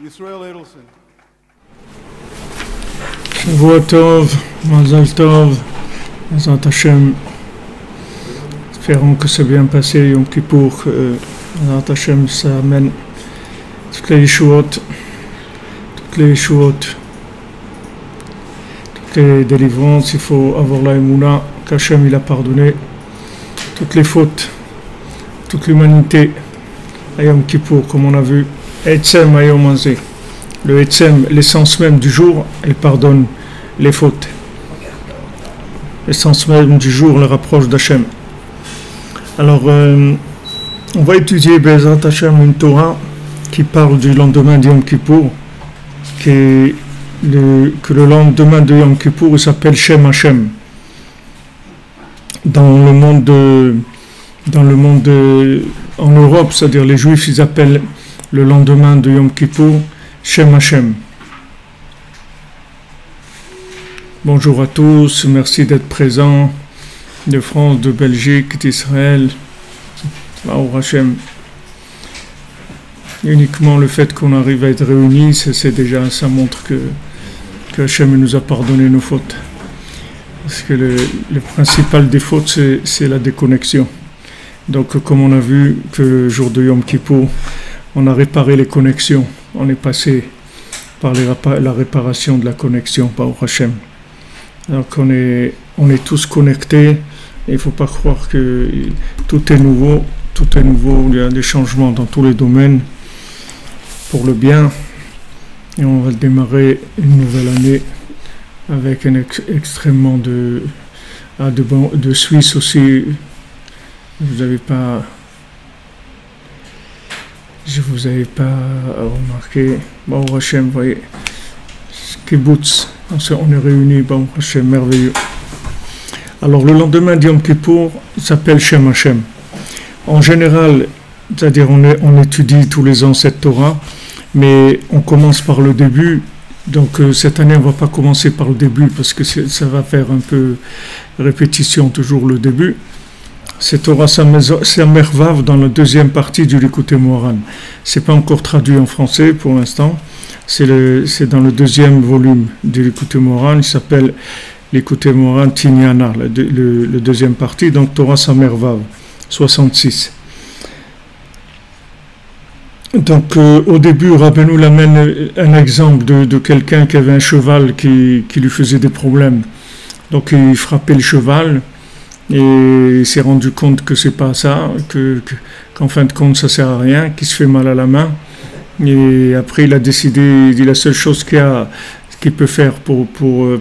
Israel Edelson. Shavua Tov, Mazal Tov, Bezrat Hashem. Espérons que c'est bien passé Yom Kippour, que Bezrat Hashem ça amène toutes les Yeshuot, toutes les délivrances. Il faut avoir la Emouna qu'Hashem il a pardonné toutes les fautes, toute l'humanité à Yom Kippour, comme on a vu. Etzem Hayom Hazeh. Le Etzem, l'essence même du jour, elle pardonne les fautes. L'essence même du jour le rapproche d'Hachem. Alors, on va étudier Bezrat Hashem une Torah qui parle du lendemain de Yom Kippour, que le lendemain de Yom Kippour il s'appelle Shem Hashem. Dans le monde en Europe, c'est-à-dire les Juifs, ils appellent le lendemain de Yom Kippour Shem Hashem. Bonjour à tous, merci d'être présents de France, de Belgique, d'Israël. Baruch Hashem. Uniquement le fait qu'on arrive à être réunis, c'est déjà, ça montre que Hashem nous a pardonné nos fautes. Parce que le principal des fautes, c'est la déconnexion. Donc, comme on a vu que le jour de Yom Kippour, on a réparé les connexions. On est passé par la réparation de la connexion par Hashem. Donc, on est tous connectés. Il ne faut pas croire que tout est nouveau. Tout est nouveau. Il y a des changements dans tous les domaines pour le bien. Et on va démarrer une nouvelle année avec extrêmement de Suisse aussi. Je vous avais pas remarqué. Baruch Hashem, voyez. Kibbutz, on est réunis, Baruch Hashem, merveilleux. Alors le lendemain de Yom Kippour, il s'appelle Shem Hashem. En général, c'est-à-dire on étudie tous les ans cette Torah, mais on commence par le début. Donc cette année, on ne va pas commencer par le début parce que ça va faire un peu répétition, toujours le début. C'est Torah Samervav dans la deuxième partie du Likutei Moharan. Ce n'est pas encore traduit en français pour l'instant. C'est dans le deuxième volume du Likutei Moharan. Il s'appelle Likutei Moharan Tinyana, le deuxième partie. Donc Torah Samervav, 66. Donc au début, Rabbeinu amène un exemple de quelqu'un qui avait un cheval qui lui faisait des problèmes. Donc il frappait le cheval. Et il s'est rendu compte que c'est pas ça, qu'en fin de compte ça sert à rien, qu'il se fait mal à la main. Et après il a décidé, il dit la seule chose qu'il peut faire pour que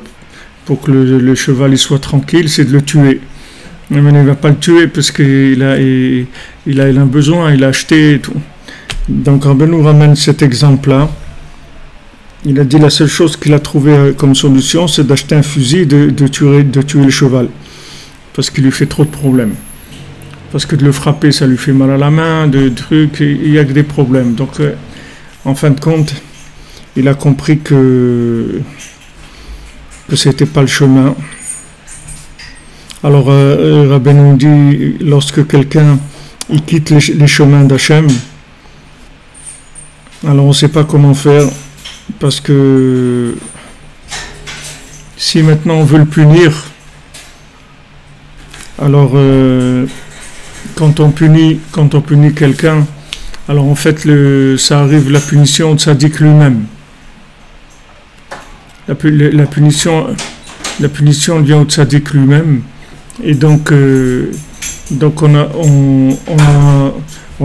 le cheval il soit tranquille, c'est de le tuer. Mais il ne va pas le tuer parce qu'il a un besoin, il a acheté et tout. Donc Rabbeinu ramène cet exemple-là. Il a dit la seule chose qu'il a trouvé comme solution, c'est d'acheter un fusil, de tuer le cheval. Parce qu'il lui fait trop de problèmes. Parce que de le frapper, ça lui fait mal à la main, de trucs, il n'y a que des problèmes. Donc, en fin de compte, il a compris que c'était pas le chemin. Alors, Rabbeinu dit, lorsque quelqu'un il quitte les chemins d'Hachem, alors on ne sait pas comment faire, parce que si maintenant on veut le punir, alors, quand on punit quelqu'un, alors en fait, ça arrive la punition au tzaddik lui-même. La punition vient au tzaddik lui-même, et donc on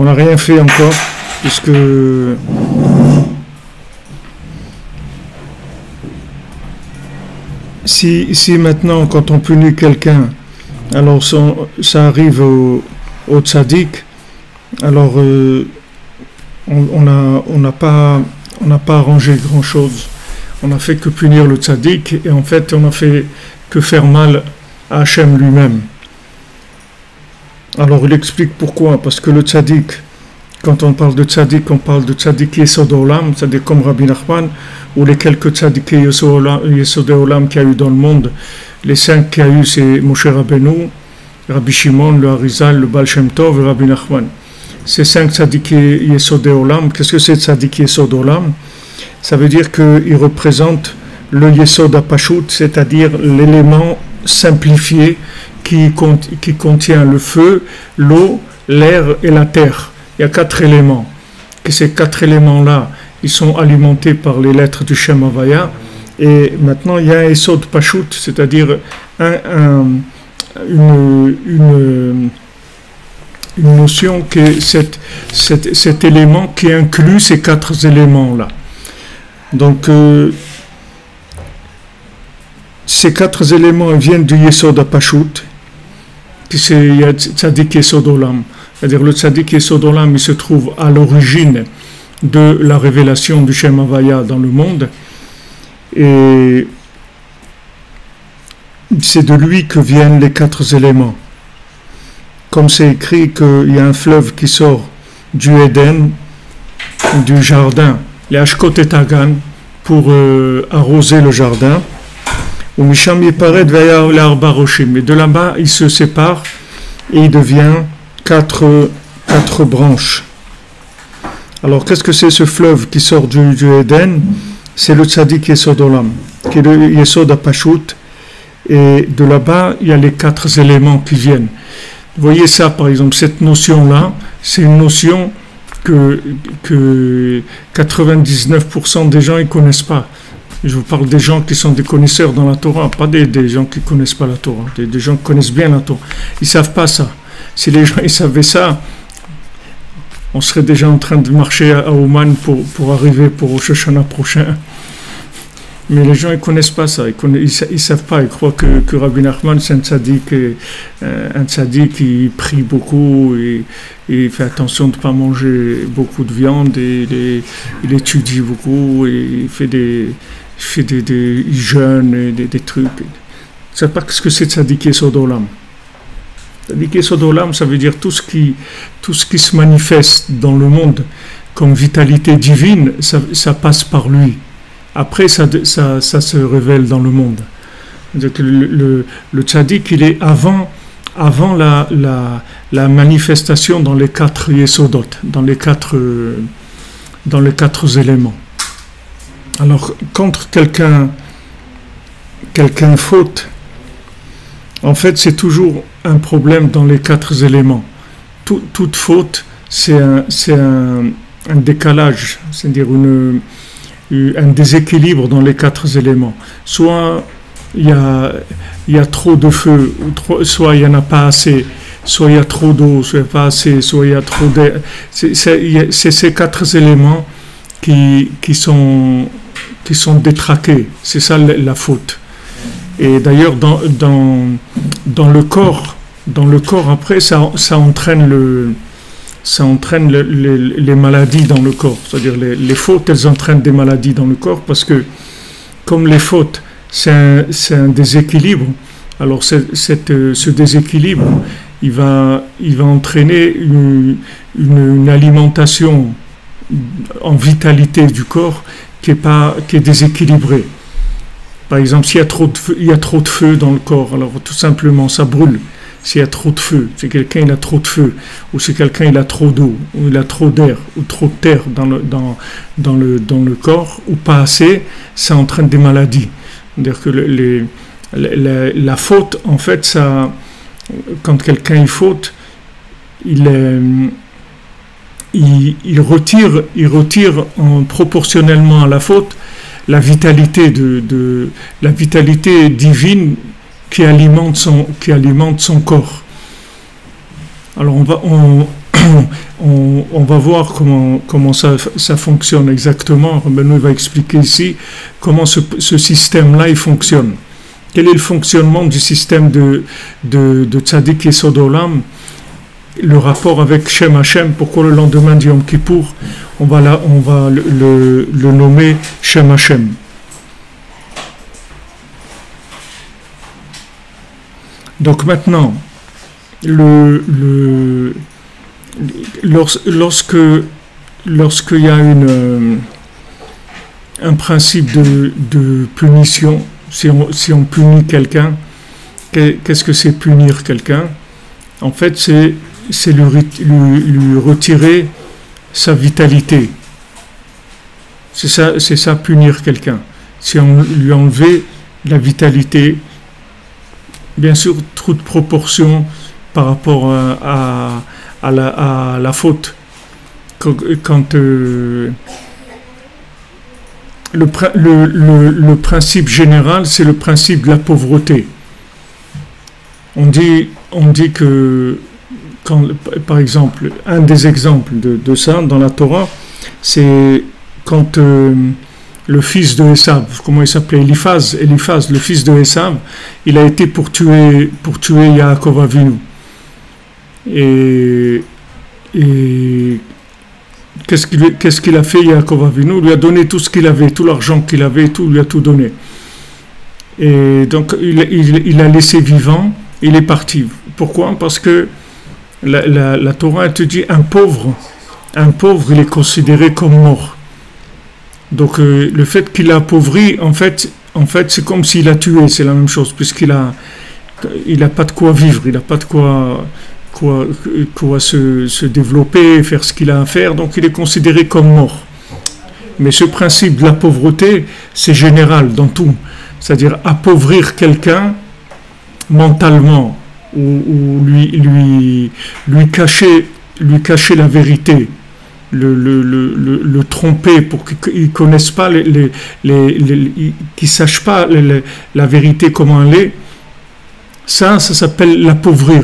n'a rien fait encore, puisque si maintenant, quand on punit quelqu'un, alors ça arrive au tzaddik, alors on n'a pas arrangé grand chose, on n'a fait que punir le tzaddik, et en fait on n'a fait que faire mal à Hachem lui-même. Alors il explique pourquoi, parce que le tzaddik, quand on parle de tzaddik Yesod Olam, c'est-à-dire comme Rabbi Nachman, ou les quelques tzaddik Yesod Olam qu'il y a eu dans le monde. Les 5 qu'il y a eu, c'est Moshe Rabbeinu, Rabbi Shimon, le Harizal, le Baal Shem Tov et Rabbi Nachman. Ces 5 tzaddik Yesod Olam, qu'est-ce que c'est tzaddik Yesod Olam? ça veut dire qu'il représente le Yesod HaPashut, c'est-à-dire l'élément simplifié qui contient le feu, l'eau, l'air et la terre. Il y a 4 éléments. Et ces 4 éléments-là, ils sont alimentés par les lettres du Shem Havaya. Et maintenant, il y a un Yesod Pashut, c'est-à-dire une notion que cet élément qui inclut ces 4 éléments-là. Donc, ces 4 éléments viennent du Yesod HaPashut, qui c'est Tzadik Yesod Olam. C'est-à-dire le Tzadik Yesod Olam, il se trouve à l'origine de la révélation du Shem Havaya dans le monde. Et c'est de lui que viennent les 4 éléments. Comme c'est écrit qu'il y a un fleuve qui sort du Éden, du jardin, les Ashkot et Tagan, pour arroser le jardin. Et de là-bas, il se sépare et il devient 4 branches. Alors, qu'est-ce que c'est ce fleuve qui sort du Éden? C'est le Tzadik Yesod Olam, qui est le Yesod HaPashut. Et de là-bas, il y a les 4 éléments qui viennent. Vous voyez ça, par exemple, cette notion-là, c'est une notion que 99% des gens ne connaissent pas. Je vous parle des gens qui sont des connaisseurs dans la Torah, pas des gens qui ne connaissent pas la Torah, des gens qui connaissent bien la Torah. Ils ne savent pas ça. Si les gens ils savaient ça, on serait déjà en train de marcher à Ouman pour arriver pour Rosh Hashanah prochain. Mais les gens ne connaissent pas ça, ils ne savent pas, ils croient que Rabbi Nachman c'est un tzaddik qui prie beaucoup, et il fait attention de ne pas manger beaucoup de viande, et il étudie beaucoup, et il jeûne, et des trucs. Ils ne savent pas ce que c'est Tzadik Yesod Olam. Tzadik Yesod Olam, ça veut dire tout ce qui se manifeste dans le monde comme vitalité divine, ça passe par lui. Après, ça se révèle dans le monde. Donc, le tzaddik, il est avant la manifestation dans les 4 yesodot, dans les 4 éléments. Alors, quand quelqu'un faute, en fait, c'est toujours un problème dans les 4 éléments. Toute faute, c'est un décalage, c'est-à-dire un déséquilibre dans les 4 éléments. Soit il y a trop de feu, soit il n'y en a pas assez, soit il y a trop d'eau, soit il n'y a pas assez, soit il y a trop d'air. C'est ces 4 éléments qui sont détraqués. C'est ça la faute. Et d'ailleurs, dans le corps après, ça entraîne les maladies dans le corps. C'est-à-dire les fautes, elles entraînent des maladies dans le corps parce que, comme les fautes, c'est un déséquilibre, alors ce déséquilibre, il va entraîner une alimentation en vitalité du corps qui est déséquilibrée. Par exemple, s'il y a trop de feu dans le corps, alors tout simplement, ça brûle. S'il y a trop de feu, si quelqu'un il a trop de feu, ou si quelqu'un il a trop d'eau, ou il a trop d'air, ou trop de terre dans le corps, ou pas assez, ça entraîne des maladies. C'est-à-dire que la faute, en fait, ça, quand quelqu'un il faute, il retire proportionnellement à la faute la vitalité la vitalité divine qui alimente son corps. Alors on va voir comment ça fonctionne exactement. Benoît va expliquer ici comment ce système-là il fonctionne. Quel est le fonctionnement du système de Tzadik Yesod Olam, le rapport avec Shem Hashem, pourquoi le lendemain du Yom Kippour on va le nommer Shem Hashem. Donc maintenant, lorsqu'il y a un principe de punition, si on punit quelqu'un, qu'est-ce que c'est punir quelqu'un? En fait, c'est lui retirer sa vitalité. C'est ça punir quelqu'un. Si on lui enlevait la vitalité, bien sûr, trop de proportion par rapport à la faute. Quand le principe général, c'est le principe de la pauvreté. On dit que, par exemple, un des exemples de ça dans la Torah, c'est quand le fils de Esav, comment il s'appelait, Eliphaz, le fils de Esav, il a été pour tuer Yaakov Avinu. Et qu'est-ce qu'il a fait, Yaakov Avinu? Il lui a donné tout ce qu'il avait, tout l'argent qu'il avait, tout, il lui a tout donné. Et donc il a laissé vivant, il est parti. Pourquoi? Parce que la Torah te dit un pauvre, il est considéré comme mort. Donc le fait qu'il a appauvri, en fait c'est comme s'il a tué, c'est la même chose, puisqu'il a pas de quoi vivre, il n'a pas de quoi se développer, faire ce qu'il a à faire, donc il est considéré comme mort. Mais ce principe de la pauvreté, c'est général dans tout. C'est-à-dire appauvrir quelqu'un mentalement ou lui cacher la vérité, le tromper pour qu'ils ne connaissent pas, qu'ils ne sachent pas la vérité comment elle est, ça s'appelle l'appauvrir.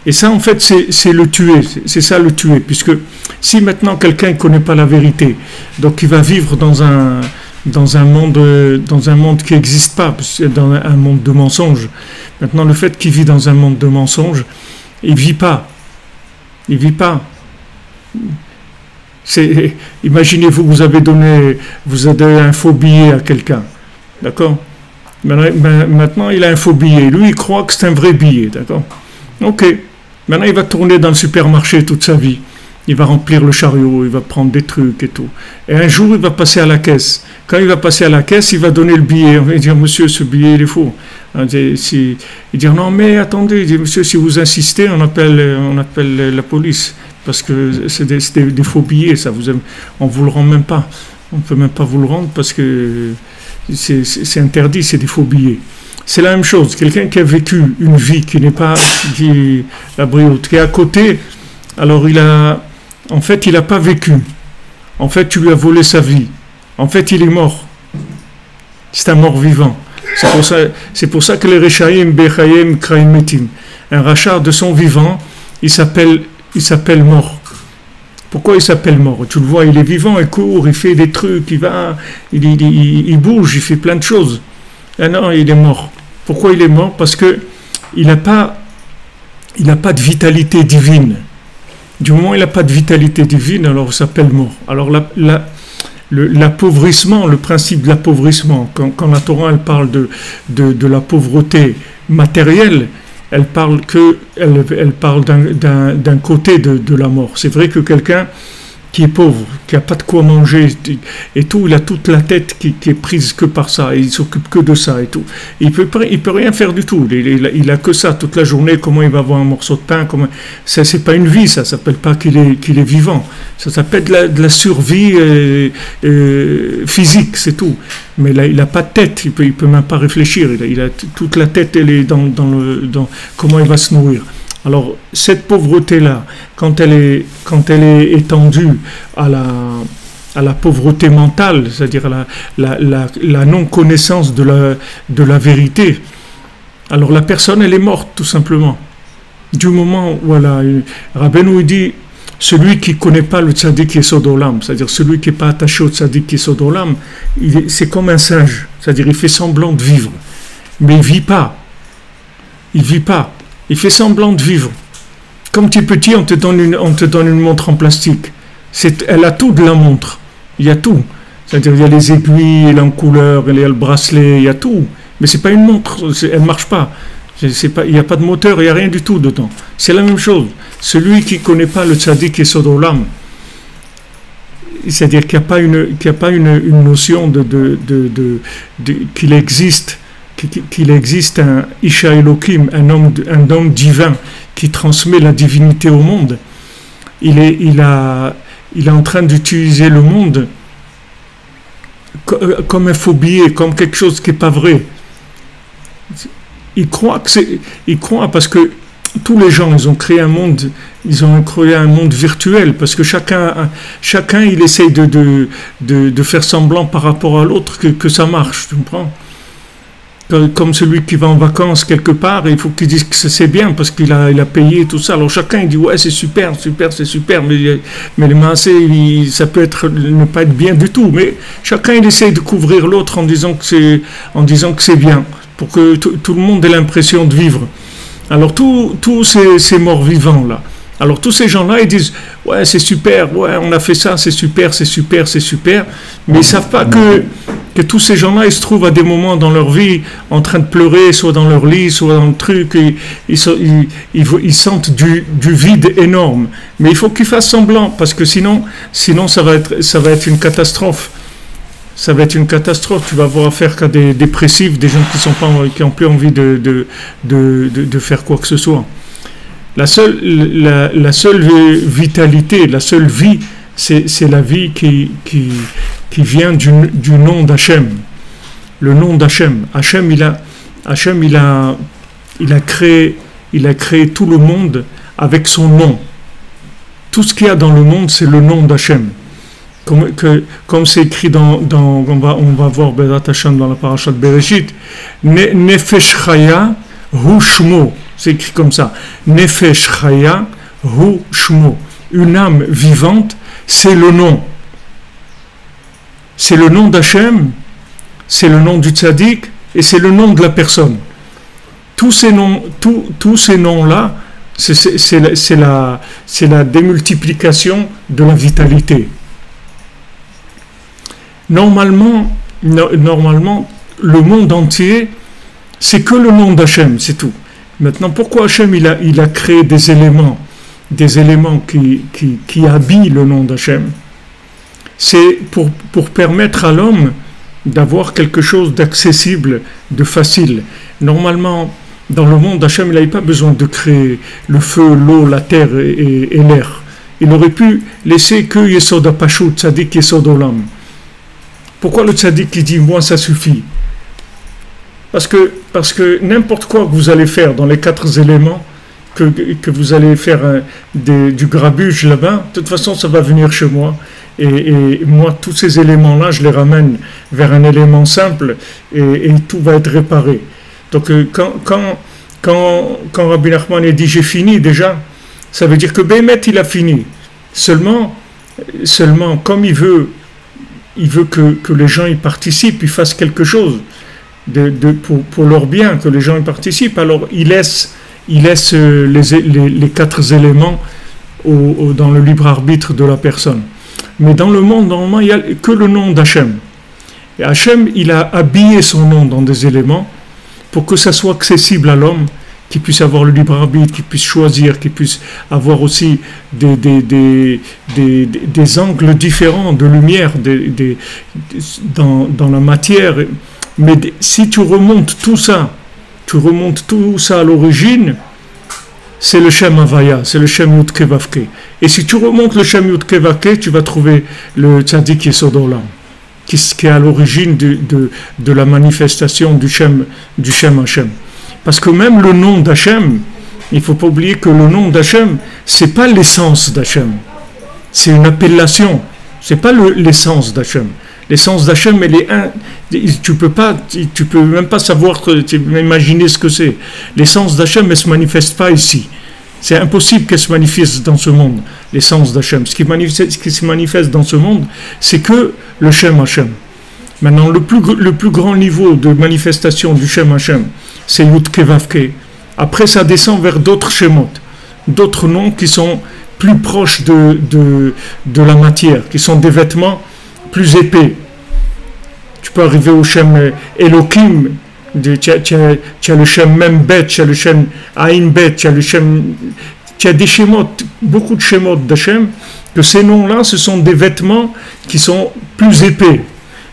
Et ça, en fait, c'est le tuer, c'est ça le tuer, puisque si maintenant quelqu'un ne connaît pas la vérité, donc il va vivre dans un monde qui n'existe pas, dans un monde de mensonges. Maintenant, le fait qu'il vit dans un monde de mensonges, il vit pas. Imaginez-vous, vous avez un faux billet à quelqu'un, d'accord? Maintenant, il a un faux billet. Lui, il croit que c'est un vrai billet, d'accord? Ok. Maintenant, il va tourner dans le supermarché toute sa vie. Il va remplir le chariot, il va prendre des trucs et tout. Et un jour, il va passer à la caisse. Quand il va passer à la caisse, il va donner le billet. On va dire, monsieur, ce billet, il est faux. Il dit, non, mais attendez, il dit, monsieur, si vous insistez, on appelle la police. Parce que c'est des faux billets, ça. On ne vous le rend même pas. On ne peut même pas vous le rendre parce que c'est interdit, c'est des faux billets. C'est la même chose. Quelqu'un qui a vécu une vie qui n'est pas la brioche, qui est à côté, alors il n'a pas vécu. En fait, tu lui as volé sa vie. En fait, il est mort. C'est un mort vivant. C'est pour ça que les Rechaim, Bechayim, Kraimetim, un rachat de son vivant, il s'appelle mort. Pourquoi il s'appelle mort? Tu le vois, il est vivant, il court, il fait des trucs, il bouge, il fait plein de choses. Ah non, il est mort. Pourquoi il est mort? Parce que il n'a pas de vitalité divine. Du moment où il n'a pas de vitalité divine, alors il s'appelle mort. Alors l'appauvrissement, le principe de l'appauvrissement, quand la Torah elle parle de la pauvreté matérielle, elle parle d'un côté de la mort. C'est vrai que quelqu'un qui est pauvre, qui n'a pas de quoi manger et tout, il a toute la tête qui est prise que par ça, et il s'occupe que de ça et tout. Il peut rien faire du tout, il a que ça toute la journée, comment il va avoir un morceau de pain, ça c'est pas une vie, ça s'appelle pas qu'il est vivant, ça s'appelle de la survie physique, c'est tout. Mais là, il n'a pas de tête, il peut même pas réfléchir, il a toute la tête, elle est dans comment il va se nourrir. Alors, cette pauvreté-là, quand elle est étendue à la pauvreté mentale, c'est-à-dire la non-connaissance de la vérité, alors la personne, elle est morte, tout simplement. Du moment où Rabbeinu dit, celui qui ne connaît pas le tzaddik Yesod Olam, c'est-à-dire celui qui n'est pas attaché au tzaddik Yesod Olam, c'est comme un singe, c'est-à-dire il fait semblant de vivre, mais il ne vit pas. Il fait semblant de vivre. Comme tu es petit, on te donne une montre en plastique. Elle a tout de la montre. Il y a tout. C'est-à-dire il y a les aiguilles, elle est en couleur, il y a le bracelet, il y a tout. Mais c'est pas une montre, elle ne marche pas. Il n'y a pas de moteur, il n'y a rien du tout dedans. C'est la même chose. Celui qui ne connaît pas le tzaddik Yesod Olam, c'est-à-dire qu'il n'y a pas une notion qu'il existe un Isha Elohim, un homme divin qui transmet la divinité au monde. Il est en train d'utiliser le monde comme un faux billet, comme quelque chose qui n'est pas vrai. Ils croient parce que tous les gens, ils ont créé un monde virtuel, parce que chacun il essaye de faire semblant par rapport à l'autre que ça marche, tu comprends? Comme celui qui va en vacances quelque part, il faut qu'il dise que c'est bien parce qu'il a payé tout ça. Alors chacun il dit ouais c'est super, c'est super, mais les massés, ça peut ne pas être bien du tout. Mais chacun il essaye de couvrir l'autre en disant que c'est bien, pour que tout le monde ait l'impression de vivre. Alors tous ces morts vivants là. Alors tous ces gens-là, ils disent ouais c'est super, ouais on a fait ça, c'est super, mais ils savent pas que tous ces gens-là, ils se trouvent à des moments dans leur vie en train de pleurer, soit dans leur lit, soit dans le truc, et ils sentent du vide énorme. Mais il faut qu'ils fassent semblant, parce que sinon ça va être une catastrophe. Ça va être une catastrophe. Tu vas avoir affaire qu'à des dépressifs, des gens qui n'ont plus envie de faire quoi que ce soit. La seule vitalité, la seule vie, c'est la vie qui vient du nom d'Hachem. Le nom d'Hachem. Hachem, il a créé tout le monde avec son nom. Tout ce qu'il y a dans le monde, c'est le nom d'Hachem. Comme c'est écrit on va voir Bezrat Hashem dans la parasha de Bereshit, Nefesh Chaya Hu Shmo. C'est écrit comme ça. Nefesh Chaya Hu Shmo. Une âme vivante, c'est le nom. C'est le nom d'Hachem, c'est le nom du tzaddik, et c'est le nom de la personne. Tous ces noms-là, c'est la démultiplication de la vitalité. Normalement, le monde entier, c'est que le nom d'Hachem, c'est tout. Maintenant, pourquoi Hachem il a créé des éléments qui habillent le nom d'Hachem? C'est pour permettre à l'homme d'avoir quelque chose d'accessible, de facile. Normalement, dans le monde d'Hachem, il n'avait pas besoin de créer le feu, l'eau, la terre et l'air. Il aurait pu laisser que Yesod HaPashut, Tzadik Yesod Olam. Pourquoi le Tzadik qui dit « moi ça suffit » Parce que n'importe quoi que vous allez faire dans les 4 éléments, que vous allez faire du grabuge là-bas, de toute façon ça va venir chez moi. Et moi, tous ces éléments-là, je les ramène vers un élément simple et tout va être réparé. Donc quand Rabbi Nachman a dit j'ai fini déjà, ça veut dire que Bémet il a fini. Seulement comme il veut que les gens y participent, ils fassent quelque chose pour leur bien, que les gens y participent, alors il laisse les 4 éléments dans le libre arbitre de la personne. Mais dans le monde, normalement, il n'y a que le nom d'Hachem. Et Hachem, il a habillé son nom dans des éléments pour que ça soit accessible à l'homme, qu'il puisse avoir le libre arbitre, qu'il puisse choisir, qu'il puisse avoir aussi des angles différents de lumière dans la matière. Mais si tu remontes tout ça à l'origine, c'est le Shem Havaya, c'est le Shem Yud Kei Vav Kei. Et si tu remontes le Shem Yud Kei Vav Kei, tu vas trouver le Tzadik Yesod Olam, qui est à l'origine de la manifestation du Shem Hashem. Parce que même le nom d'Hachem, il ne faut pas oublier que le nom d'Hachem, ce n'est pas l'essence d'Hachem. C'est une appellation, ce n'est pas l'essence d'Hachem. L'essence d'Hachem, tu peux même pas savoir, imaginer ce que c'est. L'essence d'Hachem, elle ne se manifeste pas ici. C'est impossible qu'elle se manifeste dans ce monde, l'essence d'Hachem. Ce qui se manifeste dans ce monde, c'est que le Shem Hashem. Maintenant, le plus grand niveau de manifestation du Shem Hashem, c'est Yud Kei Vav Kei. Après, ça descend vers d'autres Shemot, d'autres noms qui sont plus proches de la matière, qui sont des vêtements plus épais. Tu peux arriver au Shem Elohim, tu as le Shem Membet, tu as le Shem Ain Bet, tu as des Shemot, beaucoup de Shemot d'Hachem, que ces noms-là, ce sont des vêtements qui sont plus épais.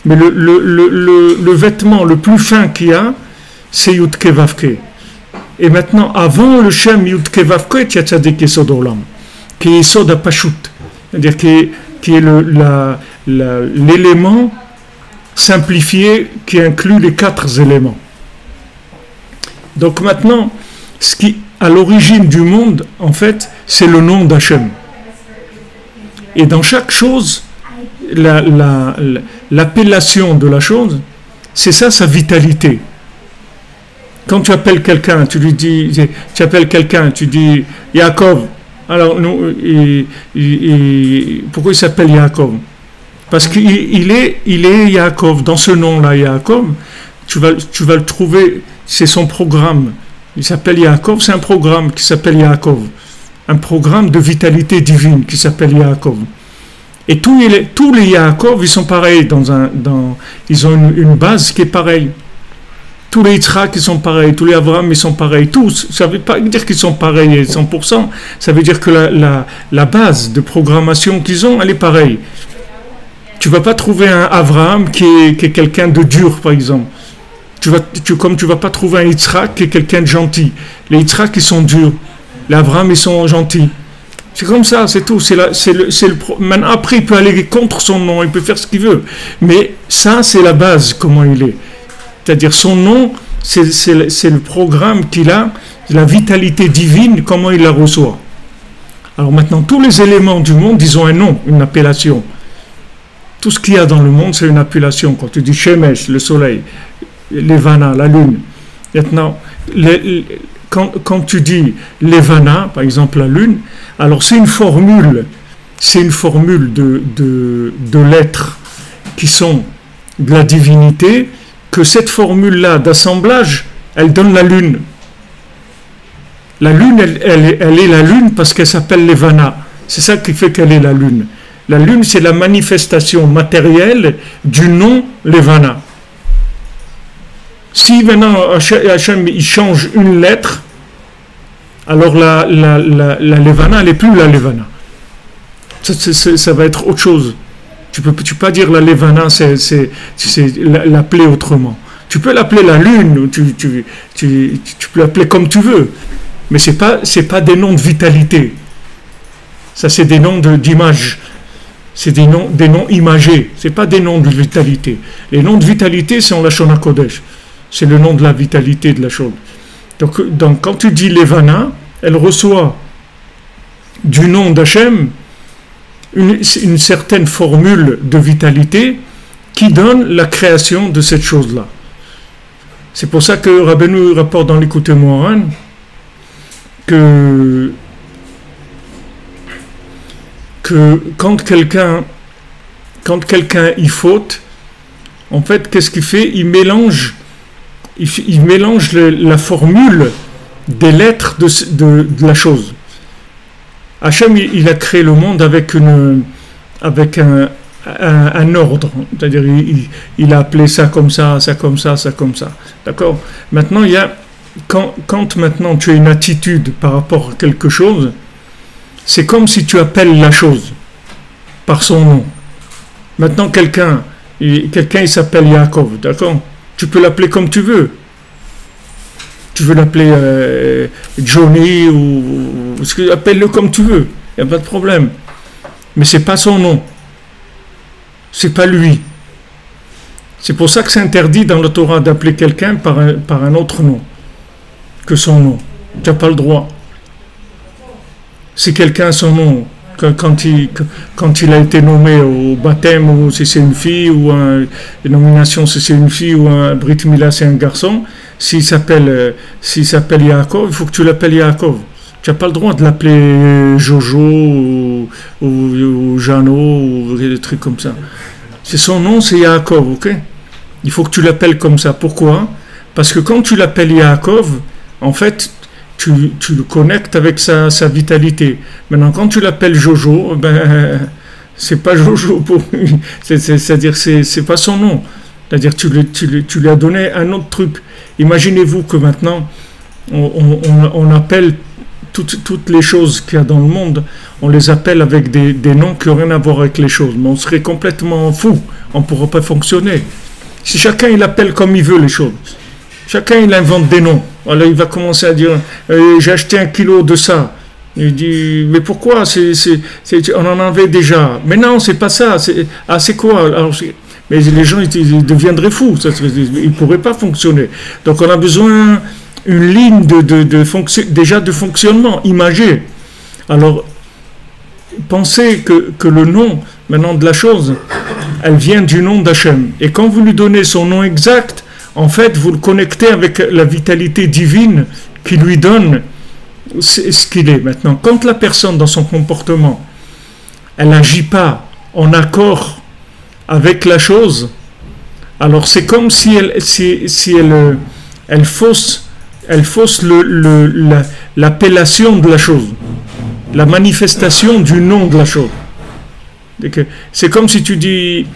Mais le vêtement le plus fin qu'il y a, c'est Yud Kei Vav Kei. Et maintenant, avant le Shem Yud Kei Vav Kei, tu as Tzadik Yesod Olam, qui est Yesod HaPashut, c'est-à-dire qui est l'élément simplifié qui inclut les 4 éléments. Donc maintenant, ce qui à l'origine du monde, en fait, c'est le nom d'Hachem. Et dans chaque chose, l'appellation de la chose, c'est ça sa vitalité. Quand tu appelles quelqu'un, tu appelles quelqu'un, tu dis Yaakov. Alors, pourquoi il s'appelle Yaakov? Parce qu'il est Yaakov. Dans ce nom-là, Yaakov, tu vas le trouver, c'est son programme. Il s'appelle Yaakov, c'est un programme qui s'appelle Yaakov. Un programme de vitalité divine qui s'appelle Yaakov. Et tous les Yaakov, ils sont pareils, ils ont une base qui est pareille. Tous les Yitzhak, ils sont pareils, tous les Abraham, ils sont pareils, tous. Ça ne veut pas dire qu'ils sont pareils à 100%, ça veut dire que la base de programmation qu'ils ont, elle est pareille. Tu ne vas pas trouver un Abraham qui est quelqu'un de dur, par exemple. Comme tu ne vas pas trouver un Yitzhak qui est quelqu'un de gentil. Les Yitzhak, ils sont durs. Les Abraham, ils sont gentils. C'est comme ça, c'est tout. Maintenant, après, il peut aller contre son nom, il peut faire ce qu'il veut. Mais ça, c'est la base, comment il est. C'est-à-dire, son nom, c'est le programme qu'il a, la vitalité divine, comment il la reçoit. Alors maintenant, tous les éléments du monde, ils ont un nom, une appellation. Tout ce qu'il y a dans le monde, c'est une appellation. Quand tu dis Shemesh, le soleil, Levana, la lune. Maintenant, quand tu dis Levana, par exemple la lune, alors c'est une formule de lettres qui sont de la divinité, que cette formule-là d'assemblage, elle donne la lune. La lune, elle est la lune parce qu'elle s'appelle Levana. C'est ça qui fait qu'elle est la lune. La lune, c'est la manifestation matérielle du nom Levana. Si maintenant Hachem il change une lettre, alors la Levana, elle n'est plus la Levana. Ça va être autre chose. Tu peux pas dire la Levana, c'est l'appeler autrement. Tu peux l'appeler la lune, tu peux l'appeler comme tu veux, mais c'est pas des noms de vitalité. Ça, c'est des noms d'image. C'est des noms imagés. C'est pas des noms de vitalité. Les noms de vitalité, c'est en Lashon HaKodesh. C'est le nom de la vitalité de la chose. Donc quand tu dis Levana, elle reçoit du nom d'Hachem une certaine formule de vitalité qui donne la création de cette chose-là. C'est pour ça que Rabbeinu rapporte dans l'Écoute Moharan que quand quelqu'un y faute, en fait, qu'est-ce qu'il fait? Il mélange la formule des lettres de la chose. Hachem, il a créé le monde avec un ordre, c'est-à-dire il a appelé ça comme ça, ça comme ça, ça comme ça. D'accord? Maintenant, quand maintenant tu as une attitude par rapport à quelque chose, c'est comme si tu appelles la chose par son nom. Maintenant, quelqu'un il s'appelle Yaakov, d'accord? Tu peux l'appeler comme tu veux. Tu veux l'appeler Johnny ou appelle-le comme tu veux, il n'y a pas de problème. Mais c'est pas son nom. C'est pas lui. C'est pour ça que c'est interdit dans le Torah d'appeler quelqu'un par un autre nom que son nom. Tu n'as pas le droit. Si quelqu'un a son nom, quand il a été nommé au baptême, ou si c'est une fille, ou une nomination si c'est une fille, ou un Brit Mila c'est un garçon, s'il s'appelle Yaakov, il faut que tu l'appelles Yaakov. Tu n'as pas le droit de l'appeler Jojo ou Jeannot ou des trucs comme ça. C'est son nom, c'est Yaakov, ok? Il faut que tu l'appelles comme ça. Pourquoi? Parce que quand tu l'appelles Yaakov, en fait, tu le connectes avec sa vitalité. Maintenant, quand tu l'appelles Jojo, ben, c'est pas Jojo pour lui. C'est-à-dire, c'est pas son nom. C'est-à-dire, tu lui as donné un autre truc. Imaginez-vous que maintenant, on appelle toutes les choses qu'il y a dans le monde, on les appelle avec des noms qui n'ont rien à voir avec les choses. Mais on serait complètement fou. On ne pourrait pas fonctionner. Si chacun, il appelle comme il veut les choses. Chacun, il invente des noms. Alors, il va commencer à dire j'ai acheté 1 kilo de ça. Il dit mais pourquoi on en avait déjà. Mais non, c'est pas ça. C'est quoi? Alors, Mais les gens ils deviendraient fous, ils ne pourraient pas fonctionner. Donc on a besoin d'une ligne déjà de fonctionnement imagée. Alors, pensez que le nom maintenant de la chose, elle vient du nom d'Hachem. Et quand vous lui donnez son nom exact, en fait, vous le connectez avec la vitalité divine qui lui donne ce qu'il est. Maintenant, quand la personne, dans son comportement, elle n'agit pas en accord avec la chose, alors c'est comme si elle fausse l'appellation de la chose, la manifestation du nom de la chose. C'est comme si tu dis,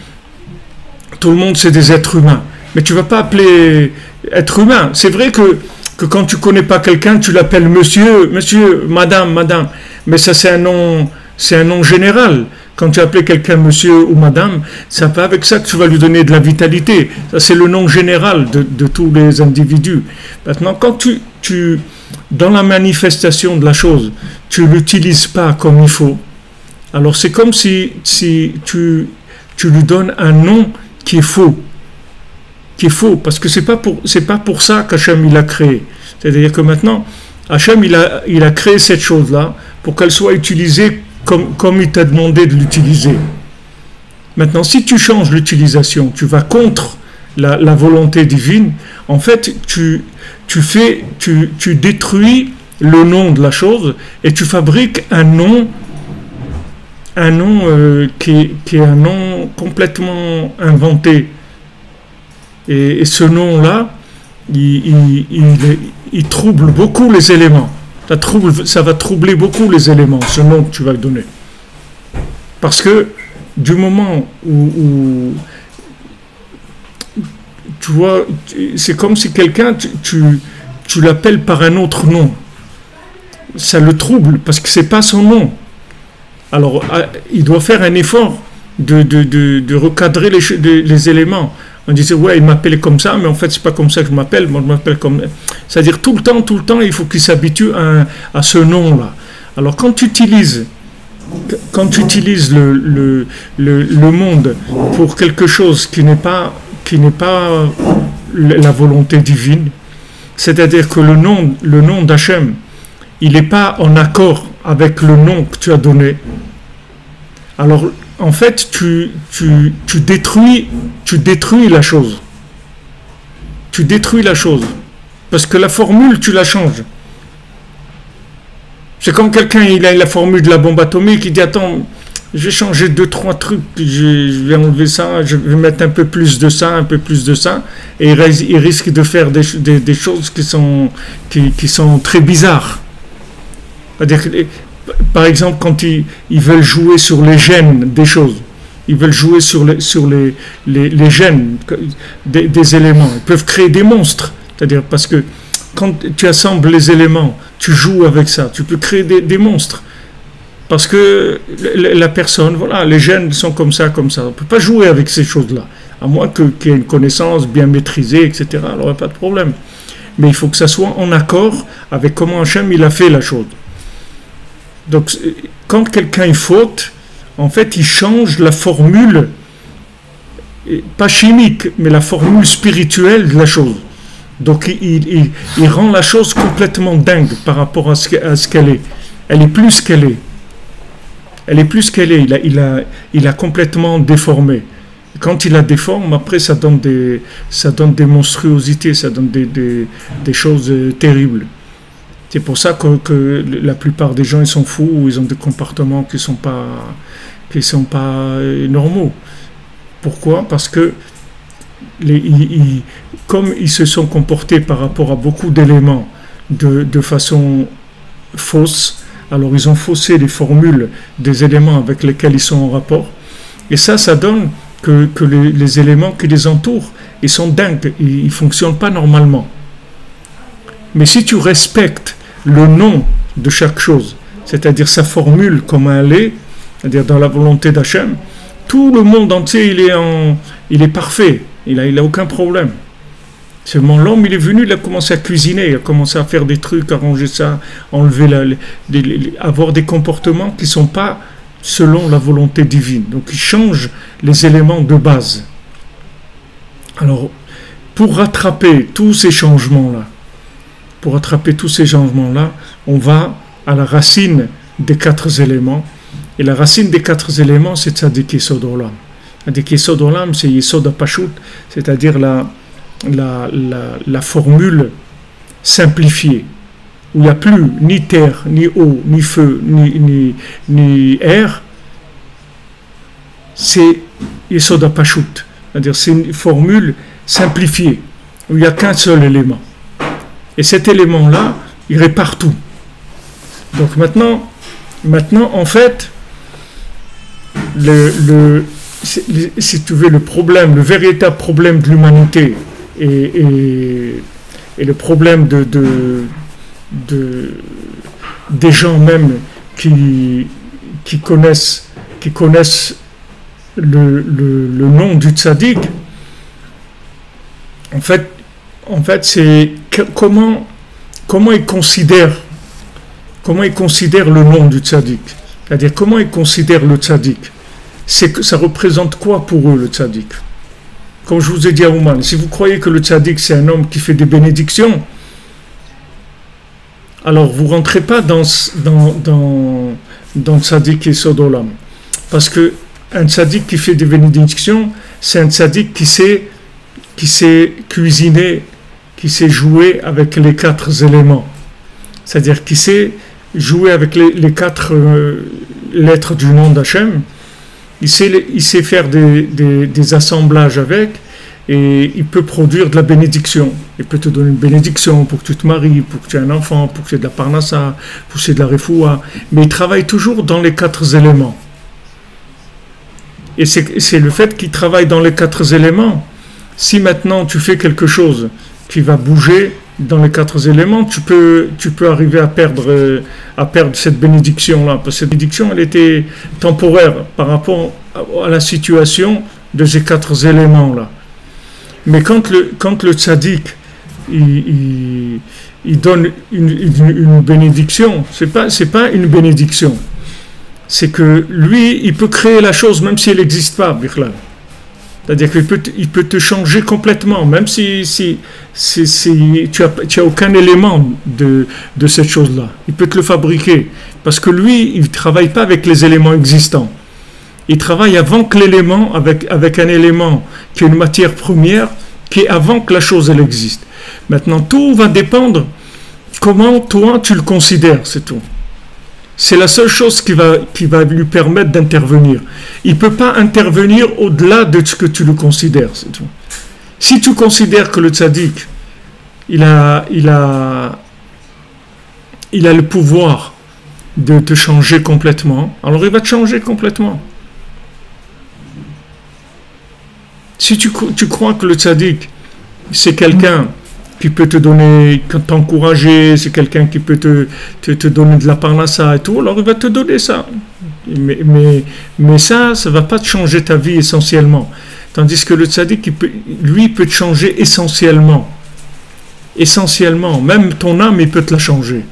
tout le monde c'est des êtres humains, mais tu ne vas pas appeler être humain. C'est vrai que quand tu ne connais pas quelqu'un, tu l'appelles monsieur, madame, mais ça c'est un nom général. Quand tu appelles quelqu'un monsieur ou madame, c'est pas avec ça que tu vas lui donner de la vitalité. Ça c'est le nom général de tous les individus. Maintenant, quand tu dans la manifestation de la chose, tu ne l'utilises pas comme il faut, alors c'est comme si tu lui donnes un nom qui est faux. Parce que c'est pas pour ça qu'Hachem il a créé. C'est-à-dire que maintenant, Hachem il a créé cette chose-là pour qu'elle soit utilisée comme il t'a demandé de l'utiliser. Maintenant, si tu changes l'utilisation, tu vas contre la volonté divine, en fait, tu détruis le nom de la chose et tu fabriques un nom qui est un nom complètement inventé. Et ce nom-là, il trouble beaucoup les éléments. Ça va troubler beaucoup les éléments, ce nom que tu vas le donner. Parce que du moment où tu vois, c'est comme si quelqu'un, tu l'appelles par un autre nom. Ça le trouble parce que c'est pas son nom. Alors, il doit faire un effort de recadrer les éléments. On disait, ouais, il m'appelait comme ça, mais en fait, c'est pas comme ça que je m'appelle. Moi, je m'appelle comme... C'est-à-dire, tout le temps, il faut qu'il s'habitue à ce nom-là. Alors, quand tu utilises le monde pour quelque chose qui n'est pas la volonté divine, c'est-à-dire que le nom d'Hachem, il n'est pas en accord avec le nom que tu as donné, alors en fait tu détruis la chose. Tu détruis la chose parce que la formule tu la changes. C'est comme quelqu'un, il a la formule de la bombe atomique, il dit attends, je vais changer 2-3 trucs, je vais enlever ça, je vais mettre un peu plus de ça, et il risque de faire des choses qui sont très bizarres. C'est-à-dire que, par exemple, quand ils veulent jouer sur les gènes des choses, ils veulent jouer sur les gènes des éléments, ils peuvent créer des monstres. C'est-à-dire parce que quand tu assembles les éléments, tu joues avec ça, tu peux créer des monstres. Parce que la personne, voilà, les gènes sont comme ça. On ne peut pas jouer avec ces choses-là. À moins qu'il y ait une connaissance bien maîtrisée, etc. Alors, il n'y a pas de problème. Mais il faut que ça soit en accord avec comment Hachem il a fait la chose. Donc, quand quelqu'un est faute, en fait, il change la formule, pas chimique, mais la formule spirituelle de la chose. Donc, il rend la chose complètement dingue par rapport à ce qu'elle est. Elle est plus qu'elle est. Elle est plus qu'elle est. Il a complètement déformé. Quand il la déforme, après, ça donne des monstruosités, ça donne des choses terribles. C'est pour ça que la plupart des gens, ils sont fous, ou ils ont des comportements qui sont pas normaux. Pourquoi? Parce que comme ils se sont comportés par rapport à beaucoup d'éléments de façon fausse, alors ils ont faussé les formules des éléments avec lesquels ils sont en rapport. Et ça donne que les éléments qui les entourent, ils sont dingues, ils ne fonctionnent pas normalement. Mais si tu respectes le nom de chaque chose, c'est-à-dire sa formule comme elle est, c'est-à-dire dans la volonté d'Hachem, tout le monde entier il est parfait, il a aucun problème. Seulement l'homme il est venu, il a commencé à cuisiner, il a commencé à faire des trucs, arranger ça, enlever avoir des comportements qui ne sont pas selon la volonté divine. Donc il change les éléments de base. Alors, pour rattraper tous ces changements-là, on va à la racine des 4 éléments. Et la racine des 4 éléments, c'est Tzadik Yesod Olam. Tzadik Yesod Olam, c'est Yesod HaPashut, c'est-à-dire la formule simplifiée, où il n'y a plus ni terre, ni eau, ni feu, ni air. C'est Yesod HaPashut, c'est-à-dire c'est une formule simplifiée, où il n'y a qu'un seul élément. Et cet élément-là, il répare tout. Donc maintenant en fait, si tu veux, le véritable problème de l'humanité et le problème des gens même qui connaissent le nom du tzaddik, en fait c'est comment ils considèrent le nom du tzaddik. C'est-à-dire, comment ils considèrent le tzaddik? Ça représente quoi pour eux, le tzaddik? Comme je vous ai dit à Ouman, si vous croyez que le tzaddik, c'est un homme qui fait des bénédictions, alors vous ne rentrez pas dans tzaddik Yesod Olam. Parce qu'un tzaddik qui fait des bénédictions, c'est un tzaddik qui sait cuisiner, qui sait jouer avec les 4 éléments. C'est-à-dire qui sait jouer avec les 4 lettres du nom d'Hachem. Il sait faire des assemblages avec, et il peut produire de la bénédiction. Il peut te donner une bénédiction pour que tu te maries, pour que tu aies un enfant, pour que tu aies de la parnassa, pour que tu aies de la refoua. Mais il travaille toujours dans les 4 éléments. Et c'est le fait qu'il travaille dans les 4 éléments. Si maintenant tu fais quelque chose qui va bouger dans les 4 éléments, tu peux arriver à perdre cette bénédiction-là. Parce que cette bénédiction, elle était temporaire par rapport à la situation de ces 4 éléments-là. Mais quand le tzaddik, il donne une bénédiction, c'est pas une bénédiction. C'est que lui, il peut créer la chose même si elle n'existe pas, Bichlal. C'est-à-dire qu'il peut te changer complètement, même si tu as aucun élément de cette chose-là. Il peut te le fabriquer. Parce que lui, il ne travaille pas avec les éléments existants. Il travaille avant que l'élément, avec un élément qui est une matière première, qui est avant que la chose elle existe. Maintenant, tout va dépendre comment toi tu le considères, c'est tout. C'est la seule chose qui va lui permettre d'intervenir. Il ne peut pas intervenir au-delà de ce que tu le considères, c'est tout. Si tu considères que le tzaddik, il a le pouvoir de te changer complètement, alors il va te changer complètement. Si tu crois que le tzaddik, c'est quelqu'un qui peut te donner, t'encourager, c'est quelqu'un qui peut te donner de la parnassa et tout, alors il va te donner ça. Mais ça ne va pas te changer ta vie essentiellement. Tandis que le tzaddik, lui, peut te changer essentiellement. Essentiellement. Même ton âme, il peut te la changer.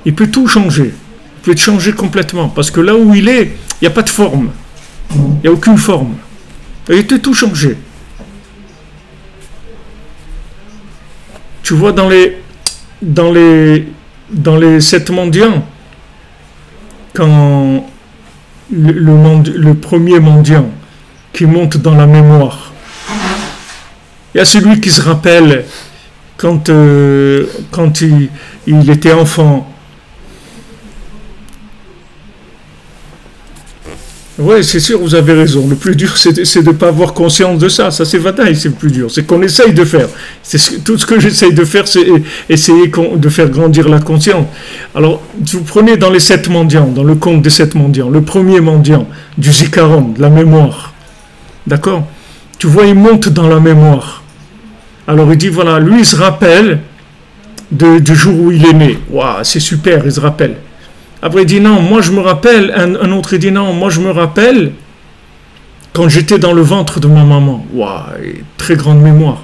Il peut tout changer. Il peut te changer complètement. Parce que là où il est, il n'y a pas de forme. Il n'y a aucune forme. Il peut tout changer. Tu vois, dans les 7 mendiants, quand le premier mendiant qui monte dans la mémoire, il y a celui qui se rappelle quand il était enfant. Oui, c'est sûr, vous avez raison. Le plus dur, c'est de ne pas avoir conscience de ça. Ça, c'est vadaï, c'est le plus dur. C'est qu'on essaye de faire. Tout ce que j'essaye de faire, c'est essayer de faire grandir la conscience. Alors, vous prenez dans les 7 mendiants, dans le conte des 7 mendiants, le premier mendiant, du zikaron, de la mémoire. D'accord? Tu vois, il monte dans la mémoire. Alors, il dit, voilà, lui, il se rappelle du jour où il est né. Waouh, c'est super, il se rappelle. Après, il dit non, moi je me rappelle. Un autre, il dit non, moi je me rappelle quand j'étais dans le ventre de ma maman. Waouh, très grande mémoire.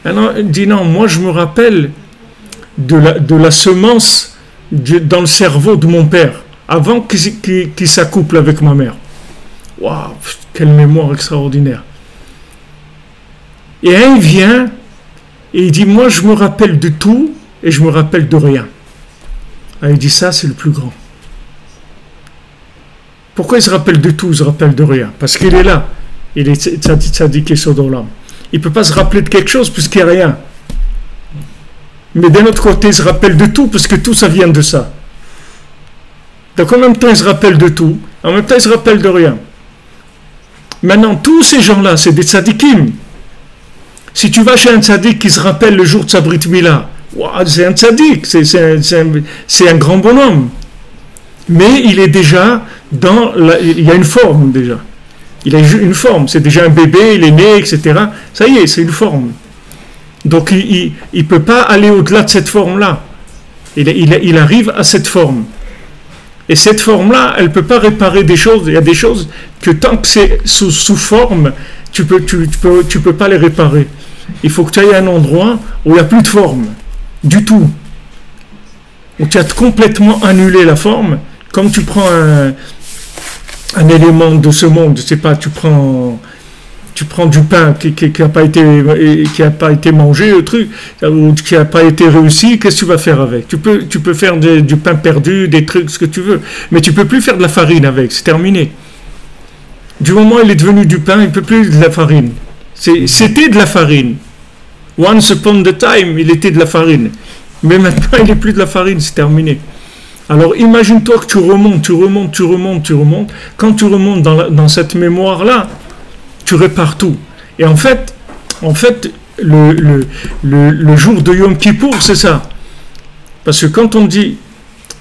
Il dit non, moi je me rappelle de la semence dans le cerveau de mon père, avant qu'il s'accouple avec ma mère. Waouh, quelle mémoire extraordinaire. Et un vient et il dit, moi je me rappelle de tout et je me rappelle de rien. Ah, il dit, ça c'est le plus grand. Pourquoi il se rappelle de tout, il se rappelle de rien? Parce qu'il est là. Il est tzaddik et sodolam. Il ne peut pas se rappeler de quelque chose puisqu'il n'y a rien. Mais d'un autre côté, il se rappelle de tout parce que tout ça vient de ça. Donc en même temps, il se rappelle de tout, en même temps, il se rappelle de rien. Maintenant, tous ces gens-là, c'est des tzaddikim. Si tu vas chez un tzaddik qui se rappelle le jour de sa brit mila, wow, c'est un tzaddik, c'est un grand bonhomme. Mais il est déjà il y a une forme déjà. Il a une forme, c'est déjà un bébé, il est né, etc. Ça y est, c'est une forme. Donc il ne peut pas aller au-delà de cette forme-là. Il arrive à cette forme. Et cette forme-là, elle ne peut pas réparer des choses. Il y a des choses que tant que c'est sous forme, tu peux pas les réparer. Il faut que tu ailles à un endroit où il n'y a plus de forme, du tout. Où tu as complètement annulé la forme. Comme tu prends un élément de ce monde, je sais pas, tu prends du pain qui n'a pas été mangé, le truc, ou qui n'a pas été réussi, qu'est-ce que tu vas faire avec? Tu peux faire du pain perdu, des trucs, ce que tu veux, mais tu ne peux plus faire de la farine avec, c'est terminé. Du moment où il est devenu du pain, il ne peut plus de la farine. C'était de la farine. Once upon a time, il était de la farine. Mais maintenant, il n'est plus de la farine, c'est terminé. Alors imagine-toi que tu remontes. Quand tu remontes dans cette mémoire-là, tu répares tout. Et en fait le jour de Yom Kippour, c'est ça. Parce que quand on dit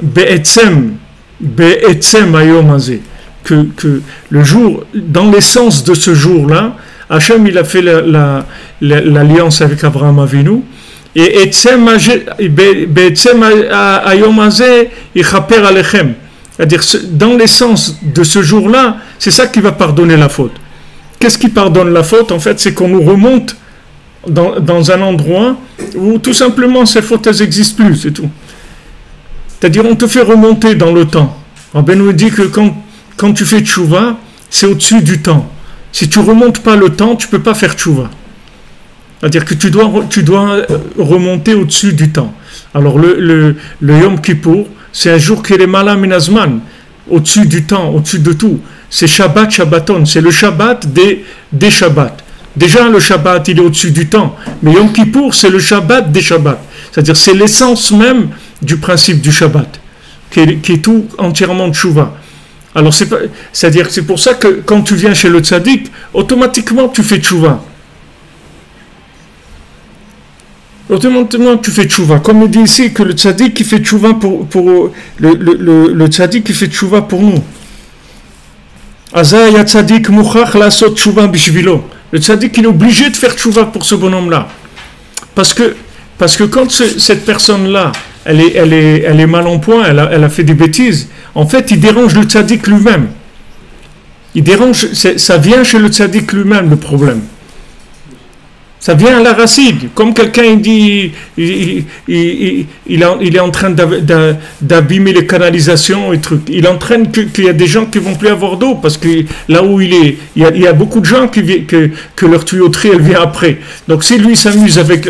Be'etzem Hayom Hazeh, que le jour, dans l'essence de ce jour-là, Hachem il a fait l'alliance avec Abraham Avinu, et Be'etzem Hayom Hazeh Yichaper Alechem. C'est-à-dire, dans l'essence de ce jour-là, c'est ça qui va pardonner la faute. Qu'est-ce qui pardonne la faute? En fait, c'est qu'on nous remonte dans un endroit où tout simplement ces fautes, elles n'existent plus, c'est tout. C'est-à-dire, on te fait remonter dans le temps. Rabbi nous dit que quand tu fais tchouva, c'est au-dessus du temps. Si tu ne remontes pas le temps, tu ne peux pas faire tchouva. C'est-à-dire que tu dois remonter au-dessus du temps. Alors, le Yom Kippour, c'est un jour qui est Mala Minazman, au-dessus du temps, au-dessus de tout. C'est Shabbat Shabbaton, c'est le Shabbat des Shabbats. Déjà, le Shabbat, il est au-dessus du temps. Mais Yom Kippour, c'est le Shabbat des Shabbats. C'est-à-dire, c'est l'essence même du principe du Shabbat, qui est tout entièrement de Tchouva. Alors, c'est-à-dire, c'est pour ça que quand tu viens chez le tzaddik, automatiquement, tu fais Tchouva. Automatiquement, tu fais Tchouva. Comme il dit ici, que le tzaddik, il fait Tchouva le tzaddik, il fait Tchouva pour nous. Le tzaddik, il est obligé de faire tchouva pour ce bonhomme-là. Parce que quand cette personne-là, elle est mal en point, elle a fait des bêtises, en fait, il dérange le tzaddik lui-même. Ça vient chez le tzaddik lui-même, le problème. Ça vient à la racine. Comme quelqu'un il dit, il est en train d'abîmer les canalisations et trucs. Il entraîne qu'il y a des gens qui vont plus avoir d'eau parce que là où il y a beaucoup de gens que leur tuyauterie elle vient après. Donc si lui s'amuse avec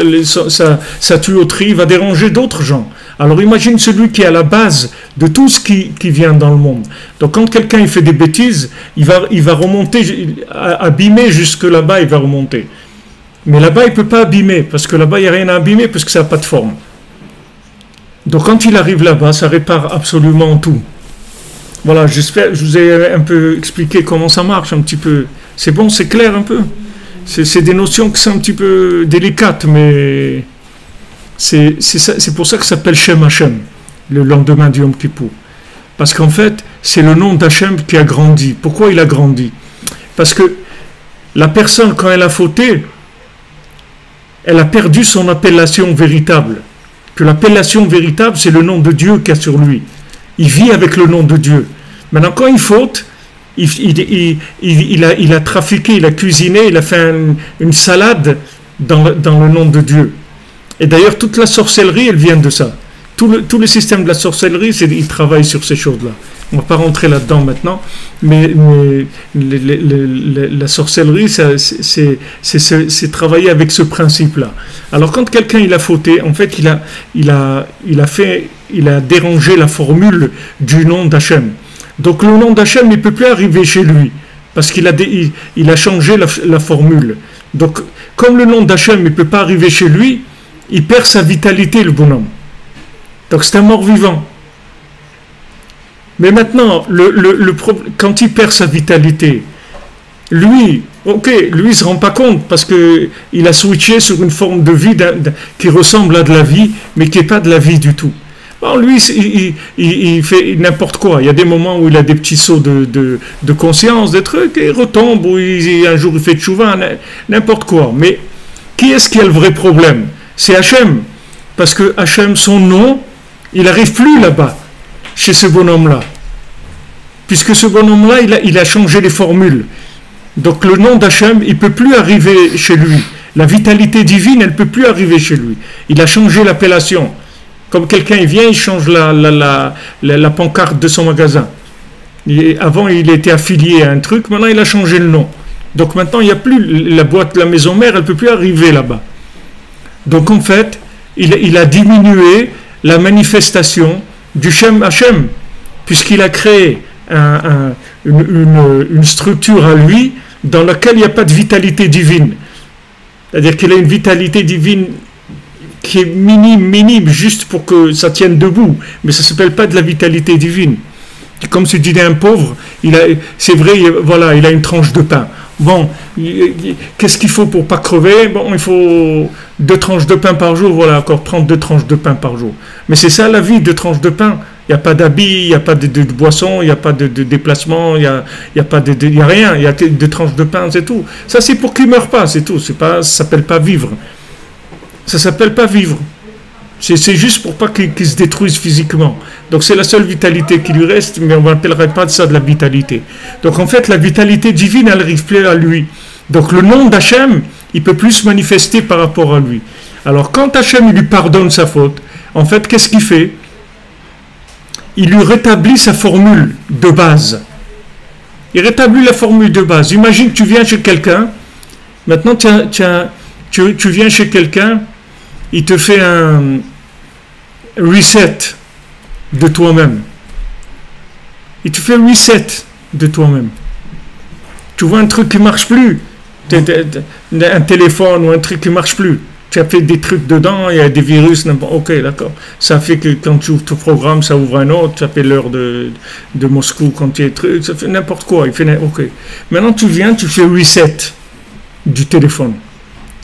sa tuyauterie, il va déranger d'autres gens. Alors imagine celui qui est à la base de tout ce qui vient dans le monde. Donc quand quelqu'un il fait des bêtises, il va remonter, abîmer jusque là-bas, il va remonter. Mais là-bas, il ne peut pas abîmer, parce que là-bas, il n'y a rien à abîmer, parce que ça n'a pas de forme. Donc quand il arrive là-bas, ça répare absolument tout. Voilà, j'espère que je vous ai un peu expliqué comment ça marche, un petit peu. C'est bon, c'est clair un peu. C'est des notions qui sont un petit peu délicates, mais c'est pour ça que ça s'appelle Shem Hashem, le lendemain du Yom Kippour. Parce qu'en fait, c'est le nom d'Hachem qui a grandi. Pourquoi il a grandi? Parce que la personne, quand elle a fauté, elle a perdu son appellation véritable. Que l'appellation véritable, c'est le nom de Dieu qu'il y a sur lui. Il vit avec le nom de Dieu. Maintenant, quand il faute, il a trafiqué, il a cuisiné, il a fait une salade dans le nom de Dieu. Et d'ailleurs, toute la sorcellerie, elle vient de ça. tout le système de la sorcellerie, il travaille sur ces choses-là. On ne va pas rentrer là-dedans maintenant, mais la sorcellerie, c'est travailler avec ce principe-là. Alors quand quelqu'un il a fauté, en fait il a dérangé la formule du nom d'Hachem. Donc le nom d'Hachem ne peut plus arriver chez lui, parce qu'il a changé la formule. Donc comme le nom d'Hachem ne peut pas arriver chez lui, il perd sa vitalité, le bonhomme. Donc c'est un mort-vivant. Mais maintenant, quand il perd sa vitalité, lui, il ne se rend pas compte parce qu'il a switché sur une forme de vie qui ressemble à de la vie, mais qui n'est pas de la vie du tout. Bon, lui, il fait n'importe quoi. Il y a des moments où il a des petits sauts de conscience, des trucs, et il retombe, ou un jour il fait tchouva, n'importe quoi. Mais qui est-ce qui a le vrai problème? C'est Hachem. Parce que Hachem, son nom, il n'arrive plus là-bas, chez ce bonhomme-là. Puisque ce bonhomme-là, il a changé les formules. Donc le nom d'Hachem, il ne peut plus arriver chez lui. La vitalité divine, elle ne peut plus arriver chez lui. Il a changé l'appellation. Comme quelqu'un, il vient, il change la pancarte de son magasin. Avant, il était affilié à un truc, maintenant, il a changé le nom. Donc maintenant, il n'y a plus la boîte de la maison mère, elle ne peut plus arriver là-bas. Donc en fait, il a diminué la manifestation du Shem Hachem, puisqu'il a créé une structure à lui dans laquelle il n'y a pas de vitalité divine. C'est-à-dire qu'il a une vitalité divine qui est minime, juste pour que ça tienne debout, mais ça ne s'appelle pas de la vitalité divine. Comme si tu disais un pauvre, c'est vrai, voilà, il a une tranche de pain. Bon, qu'est-ce qu'il faut pour pas crever? Bon, il faut 2 tranches de pain par jour, voilà, encore prendre 2 tranches de pain par jour. Mais c'est ça la vie, 2 tranches de pain. Il n'y a pas d'habits, il n'y a pas de boisson, il n'y a pas de déplacement, il n'y a rien, il y a 2 tranches de pain, c'est tout. Ça, c'est pour qu'il ne meure pas, c'est tout. Ça s'appelle pas vivre. Ça s'appelle pas vivre. C'est juste pour pas qu'il se détruise physiquement. Donc c'est la seule vitalité qui lui reste, mais on n'appellerait pas ça de la vitalité. Donc en fait, la vitalité divine, elle n'arrive plus à lui. Donc le nom d'Hachem, il peut plus se manifester par rapport à lui. Alors quand Hachem il lui pardonne sa faute, en fait, qu'est-ce qu'il fait? Il lui rétablit sa formule de base. Il rétablit la formule de base. Imagine que tu viens chez quelqu'un, maintenant tu viens chez quelqu'un, il te fait un reset de toi-même. Il te fait un reset de toi-même. Tu vois un truc qui ne marche plus, un téléphone ou un truc qui ne marche plus. Tu as fait des trucs dedans, il y a des virus, ok, d'accord. Ça fait que quand tu ouvres ton programme, ça ouvre un autre, ça fait l'heure de Moscou quand il y a des trucs, ça fait n'importe quoi. Ok. Maintenant tu viens, tu fais reset du téléphone.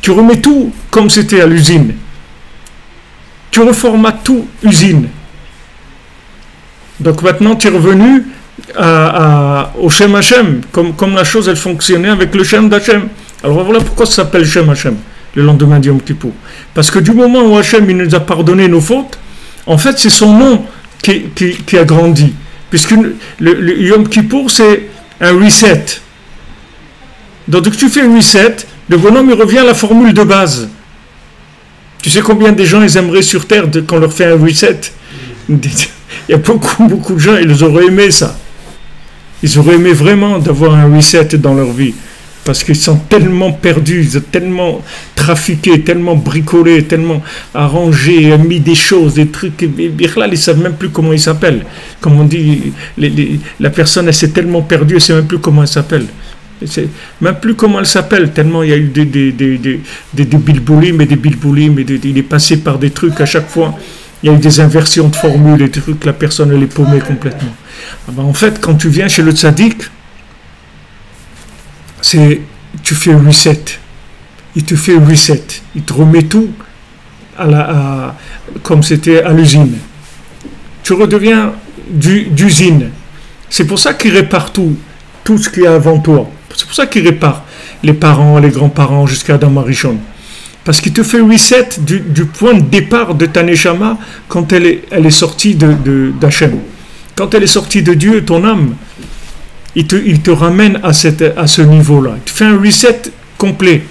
Tu remets tout comme c'était à l'usine. Tu reformates tout usine. Donc maintenant tu es revenu au Shem Hachem, comme la chose elle fonctionnait avec le Shem d'Hachem. Alors voilà pourquoi ça s'appelle Shem Hachem, le lendemain du Yom Kippour. Parce que du moment où Hachem il nous a pardonné nos fautes, en fait c'est son nom qui a grandi. Puisque le Yom Kippour c'est un reset. Donc tu fais un reset, le bonhomme il revient à la formule de base. Tu sais combien de gens ils aimeraient sur Terre qu'on leur fait un reset? Il y a beaucoup de gens, ils auraient aimé ça. Ils auraient aimé vraiment d'avoir un reset dans leur vie. Parce qu'ils sont tellement perdus, ils ont tellement trafiqué, tellement bricolé, tellement arrangé, mis des choses, des trucs. Là, ils ne savent même plus comment ils s'appellent. Comme on dit, la personne, elle s'est tellement perdue, elle ne sait même plus comment elle s'appelle. Même plus comment elle s'appelle, tellement il y a eu des bilboulim et des bilboulim, il est passé par des trucs à chaque fois. Il y a eu des inversions de formules et des trucs, la personne elle est paumée complètement. En fait, quand tu viens chez le tzaddik, tu fais un reset. Il te fait un reset. Il te remet tout comme c'était à l'usine. Tu redeviens d'usine. C'est pour ça qu'il répare tout ce qu'il y a avant toi. C'est pour ça qu'il répare les parents, les grands-parents jusqu'à Adam Arishon. Parce qu'il te fait reset du point de départ de ta neshama quand elle est sortie d'Hachem. Quand elle est sortie de Dieu, ton âme, il te ramène à ce niveau-là. Il te fait un reset complet.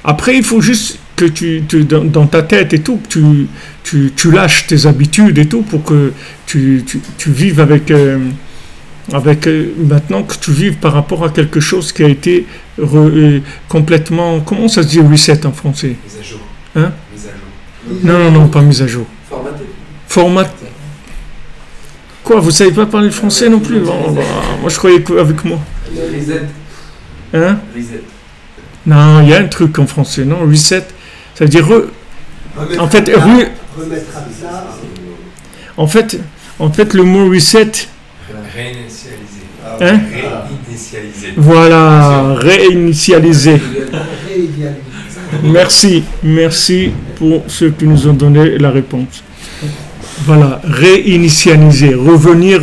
Après, il faut juste dans ta tête et tout, tu lâches tes habitudes et tout pour que tu vives maintenant que tu vives par rapport à quelque chose qui a été complètement, comment ça se dit reset en français? Mise à jour. Hein? Mise à jour. Non, pas mise à jour. Formaté. Quoi, vous savez pas parler le français non plus? Bon, moi je croyais qu'avec moi. Reset. Hein? Reset. Non, il y a un truc en français, non? Reset, ça veut dire en fait, en fait, le mot reset. Réinitialiser. Hein? Réinitialiser. Voilà, réinitialiser. Merci pour ceux qui nous ont donné la réponse. Voilà, réinitialiser, revenir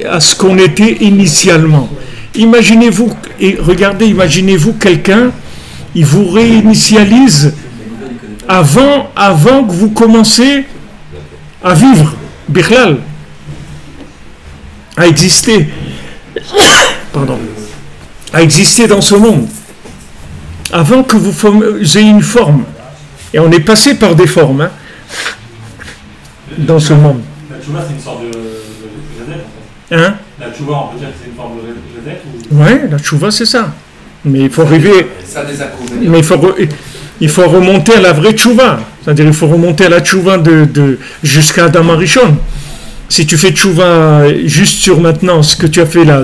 à ce qu'on était initialement. Imaginez-vous quelqu'un, il vous réinitialise avant que vous commencez à vivre, Bichlal, à exister, à exister dans ce monde, avant que vous ayez une forme. Et on est passé par des formes, hein, dans ce monde. La tchouva, c'est une sorte de Jadek, en fait. Hein? La tchouva, on peut dire que c'est une forme de Jadek ou... Ouais, la tchouva, c'est ça. Mais il faut arriver. Ça a des inconvénients. Mais il faut remonter à la vraie tchouva. C'est-à-dire, il faut remonter à la tchouva jusqu'à Adam Arishon. Si tu fais tchouva juste sur maintenant, ce que tu as fait là,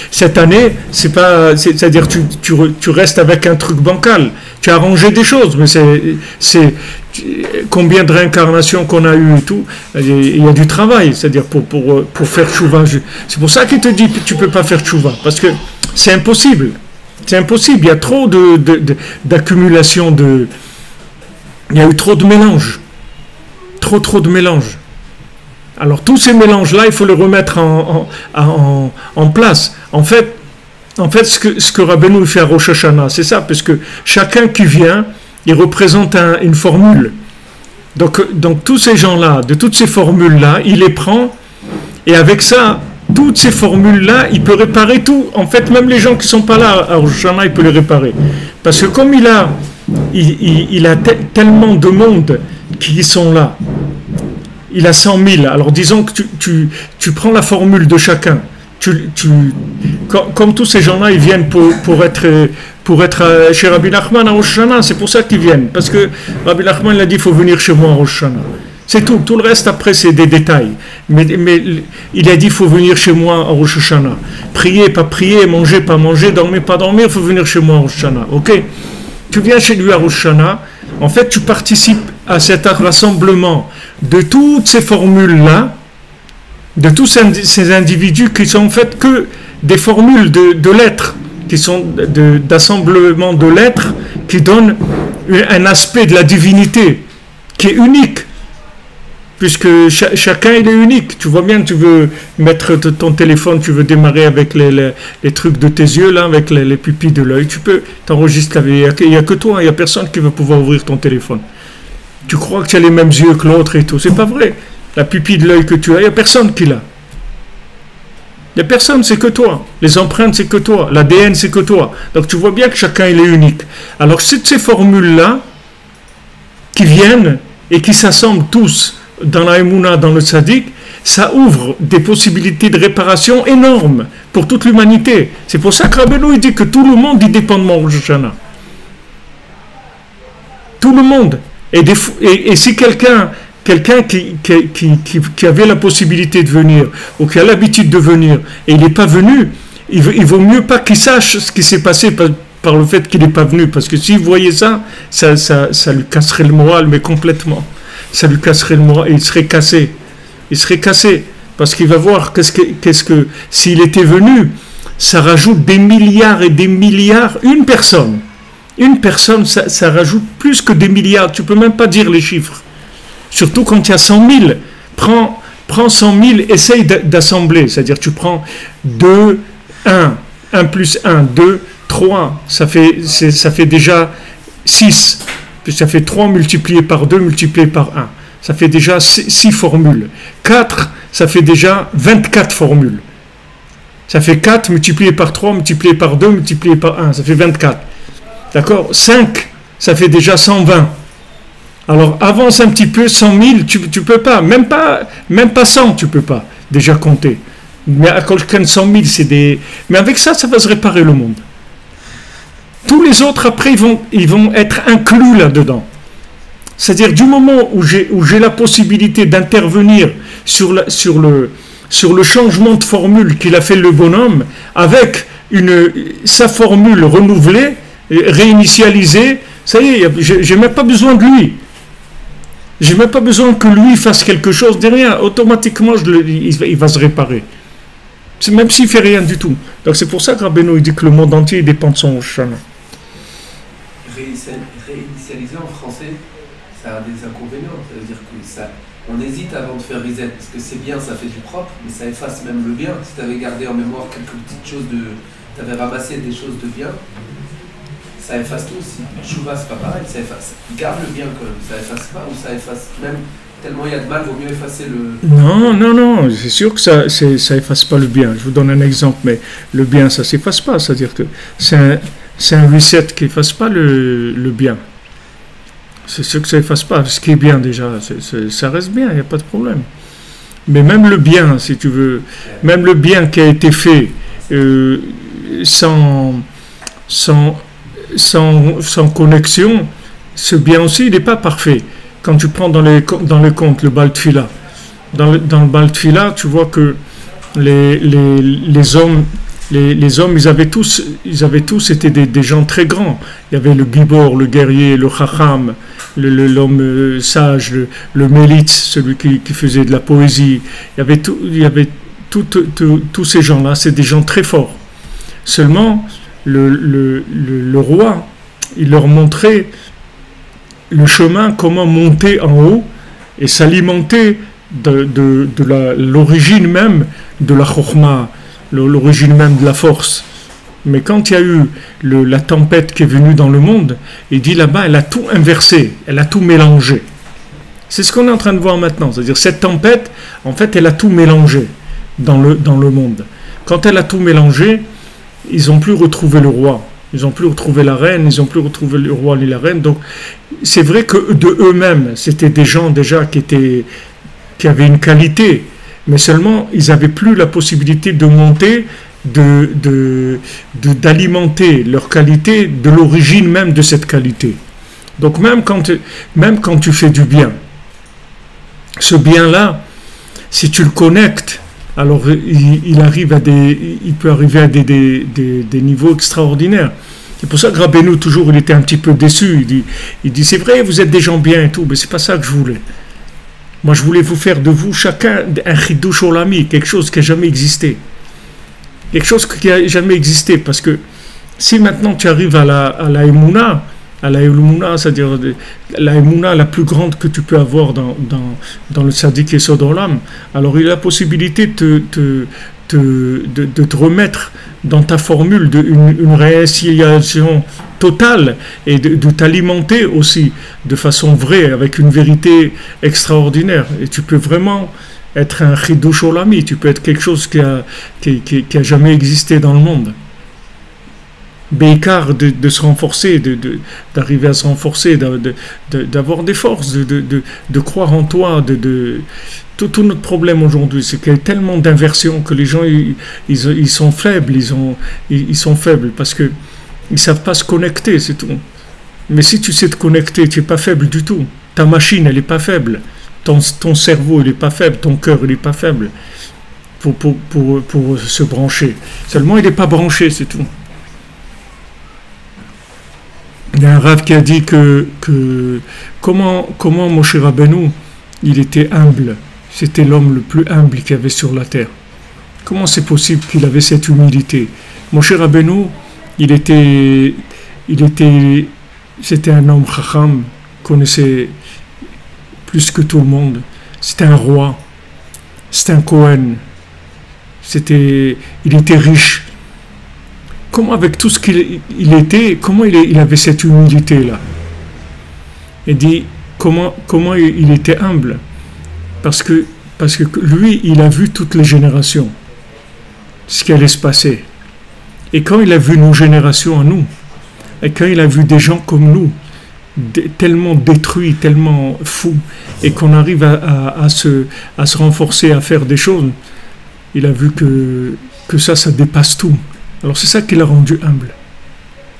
cette année, c'est-à-dire tu restes avec un truc bancal. Tu as arrangé des choses, mais c'est combien de réincarnations qu'on a eu et tout. Il y a du travail, c'est-à-dire pour faire tchouva. C'est pour ça qu'il te dit que tu peux pas faire tchouva, parce que c'est impossible. C'est impossible. Il y a trop d'accumulation il y a eu trop de mélanges. Trop de mélanges. Alors tous ces mélanges-là, il faut les remettre en place. En fait, ce que Rabbeinu fait à Rosh Hashanah, c'est ça, parce que chacun qui vient, il représente une formule. Donc tous ces gens-là, de toutes ces formules-là, il les prend, et avec ça, toutes ces formules-là, il peut réparer tout. En fait, même les gens qui ne sont pas là à Rosh Hashanah, il peut les réparer. Parce que comme il a tellement de monde qui sont là, il a 100 000. Alors disons que tu prends la formule de chacun. Comme tous ces gens-là, ils viennent pour être chez Rabbi Nachman à Rosh Hashanah. C'est pour ça qu'ils viennent. Parce que Rabbi Nachman il a dit il faut venir chez moi à Rosh Hashanah. C'est tout. Tout le reste après c'est des détails. Mais il a dit il faut venir chez moi à Rosh Hashanah. Prier, pas prier, manger, pas manger, dormir, pas dormir, il faut venir chez moi à Rosh Hashanah. Ok? Tu viens chez lui à Rosh Hashanah. En fait, tu participes à cet rassemblement de toutes ces formules-là, de tous ces individus qui sont en fait que des formules de lettres, qui sont d'assemblement de lettres, qui donnent un aspect de la divinité qui est unique, puisque chacun il est unique. Tu vois bien, tu veux mettre ton téléphone, tu veux démarrer avec les trucs de tes yeux, là, avec les pupilles de l'œil, tu peux t'enregistrer. Il n'y a que toi, il n'y a personne qui va pouvoir ouvrir ton téléphone. Tu crois que tu as les mêmes yeux que l'autre et tout, c'est pas vrai. La pupille de l'œil que tu as, il n'y a personne qui l'a. Il n'y a personne, c'est que toi. Les empreintes, c'est que toi. L'ADN, c'est que toi. Donc tu vois bien que chacun il est unique. Alors c'est ces formules-là qui viennent et qui s'assemblent tous dans la Emouna, dans le Tzaddik, ça ouvre des possibilités de réparation énormes pour toute l'humanité. C'est pour ça que Rabbeinu il dit que tout le monde y dépend de mon Rosh Hashanah. Tout le monde. Et si quelqu'un qui avait la possibilité de venir, ou qui a l'habitude de venir, et il n'est pas venu, il vaut mieux pas qu'il sache ce qui s'est passé par le fait qu'il n'est pas venu, parce que s'il voyait ça lui casserait le moral, mais complètement. Ça lui casserait le moral, et il serait cassé, parce qu'il va voir qu'est-ce que s'il était venu, ça rajoute des milliards et des milliards, une personne, ça rajoute plus que des milliards, tu peux même pas dire les chiffres. Surtout quand il y a 100 000, prends 100 000, essaye d'assembler, c'est-à-dire tu prends 2, 1 plus 1, 2, 3, ça fait déjà 6, puis ça fait 3 multiplié par 2 multiplié par 1, ça fait déjà 6 formules, 4, ça fait déjà 24 formules, ça fait 4 multiplié par 3 multiplié par 2 multiplié par 1, ça fait 24. D'accord? 5, ça fait déjà 120. Alors avance un petit peu, 100 000, tu peux pas. Même pas 100, tu peux pas déjà compter. Mais à quelqu'un de 100 000, c'est des... Mais avec ça, ça va se réparer le monde. Tous les autres, après, ils vont être inclus là-dedans. C'est-à-dire, du moment où j'ai la possibilité d'intervenir sur le changement de formule qu'il a fait le bonhomme, avec sa formule renouvelée, réinitialisée, ça y est, j'ai même pas besoin de lui. J'ai même pas besoin que lui fasse quelque chose derrière. Automatiquement, il va se réparer. Même s'il fait rien du tout. Donc c'est pour ça que Rabbeinu dit que le monde entier dépend de son chemin. Réinitialiser en français, ça a des inconvénients. Ça veut dire que on hésite avant de faire reset, parce que c'est bien, ça fait du propre, mais ça efface même le bien. Si tu avais gardé en mémoire quelques petites choses tu avais ramassé des choses de bien, ça efface tout aussi. Chouva, c'est pas pareil, ça efface. Garde le bien quand même, ça efface pas, ou ça efface même tellement il y a de mal, vaut mieux effacer le... Non, c'est sûr que ça efface pas le bien. Je vous donne un exemple, mais le bien, ça s'efface pas. C'est-à-dire que c'est un reset qui efface pas le bien. C'est sûr que ça efface pas. Ce qui est bien déjà, ça reste bien, il n'y a pas de problème. Mais même le bien, si tu veux, même le bien qui a été fait sans connexion, ce bien aussi, il n'est pas parfait. Quand tu prends dans le compte le Baal Tfila, dans le Baal Tfila, tu vois que les hommes, ils avaient tous été des gens très grands. Il y avait le Gibor, le guerrier, le Chacham, l'homme sage, le Mélitz, celui qui faisait de la poésie. Il y avait tous ces gens-là, c'est des gens très forts. Seulement, le roi, il leur montrait le chemin, comment monter en haut et s'alimenter de l'origine même de la chokhma, l'origine même de la force. Mais quand il y a eu la tempête qui est venue dans le monde, il dit là-bas, elle a tout inversé, elle a tout mélangé. C'est ce qu'on est en train de voir maintenant, c'est-à-dire cette tempête, en fait, elle a tout mélangé dans le monde. Quand elle a tout mélangé, ils n'ont plus retrouvé le roi. Ils n'ont plus retrouvé la reine, ils n'ont plus retrouvé le roi ni la reine. Donc, c'est vrai que de eux-mêmes, c'était des gens déjà qui avaient une qualité, mais seulement ils n'avaient plus la possibilité de monter, d'alimenter leur qualité de l'origine même de cette qualité. Donc, même quand tu fais du bien, ce bien-là, si tu le connectes, alors il peut arriver à des niveaux extraordinaires. C'est pour ça que Rabbeinu, toujours, il était un petit peu déçu. Il dit, c'est vrai, vous êtes des gens bien et tout, mais c'est pas ça que je voulais. Moi, je voulais vous faire de vous chacun un chidouch olami, quelque chose qui n'a jamais existé. Quelque chose qui n'a jamais existé, parce que si maintenant tu arrives à la Emouna, c'est-à-dire la Emouna la plus grande que tu peux avoir dans le Sadiq Yesod Olam, alors il a la possibilité de te remettre dans ta formule une réinitialisation totale et de t'alimenter aussi de façon vraie, avec une vérité extraordinaire. Et tu peux vraiment être un chidouch olami, tu peux être quelque chose qui a jamais existé dans le monde. Békar, de se renforcer, d'arriver à se renforcer, d'avoir des forces, de croire en toi, tout notre problème aujourd'hui, c'est qu'il y a tellement d'inversions que les gens ils sont faibles, ils sont faibles parce que ils savent pas se connecter, c'est tout. Mais si tu sais te connecter, tu es pas faible du tout. Ta machine, elle est pas faible. Ton cerveau, il est pas faible. Ton cœur, il est pas faible pour se brancher. Seulement, il n'est pas branché, c'est tout. Il y a un Rav qui a dit que comment Moshe Rabbeinu, il était humble. C'était l'homme le plus humble qu'il y avait sur la terre. Comment c'est possible qu'il avait cette humilité? Moshe Rabbeinu, c'était un homme chacham, connaissait plus que tout le monde. C'était un roi, c'était un Kohen, il était riche. Comment avec tout ce qu'il était, comment il avait cette humilité-là? Il dit, comment il était humble? Parce que lui, il a vu toutes les générations, ce qui allait se passer. Et quand il a vu nos générations à nous, Et quand il a vu des gens comme nous, tellement détruits, tellement fous, et qu'on arrive à se renforcer, à faire des choses, il a vu que ça dépasse tout. Alors c'est ça qui l'a rendu humble.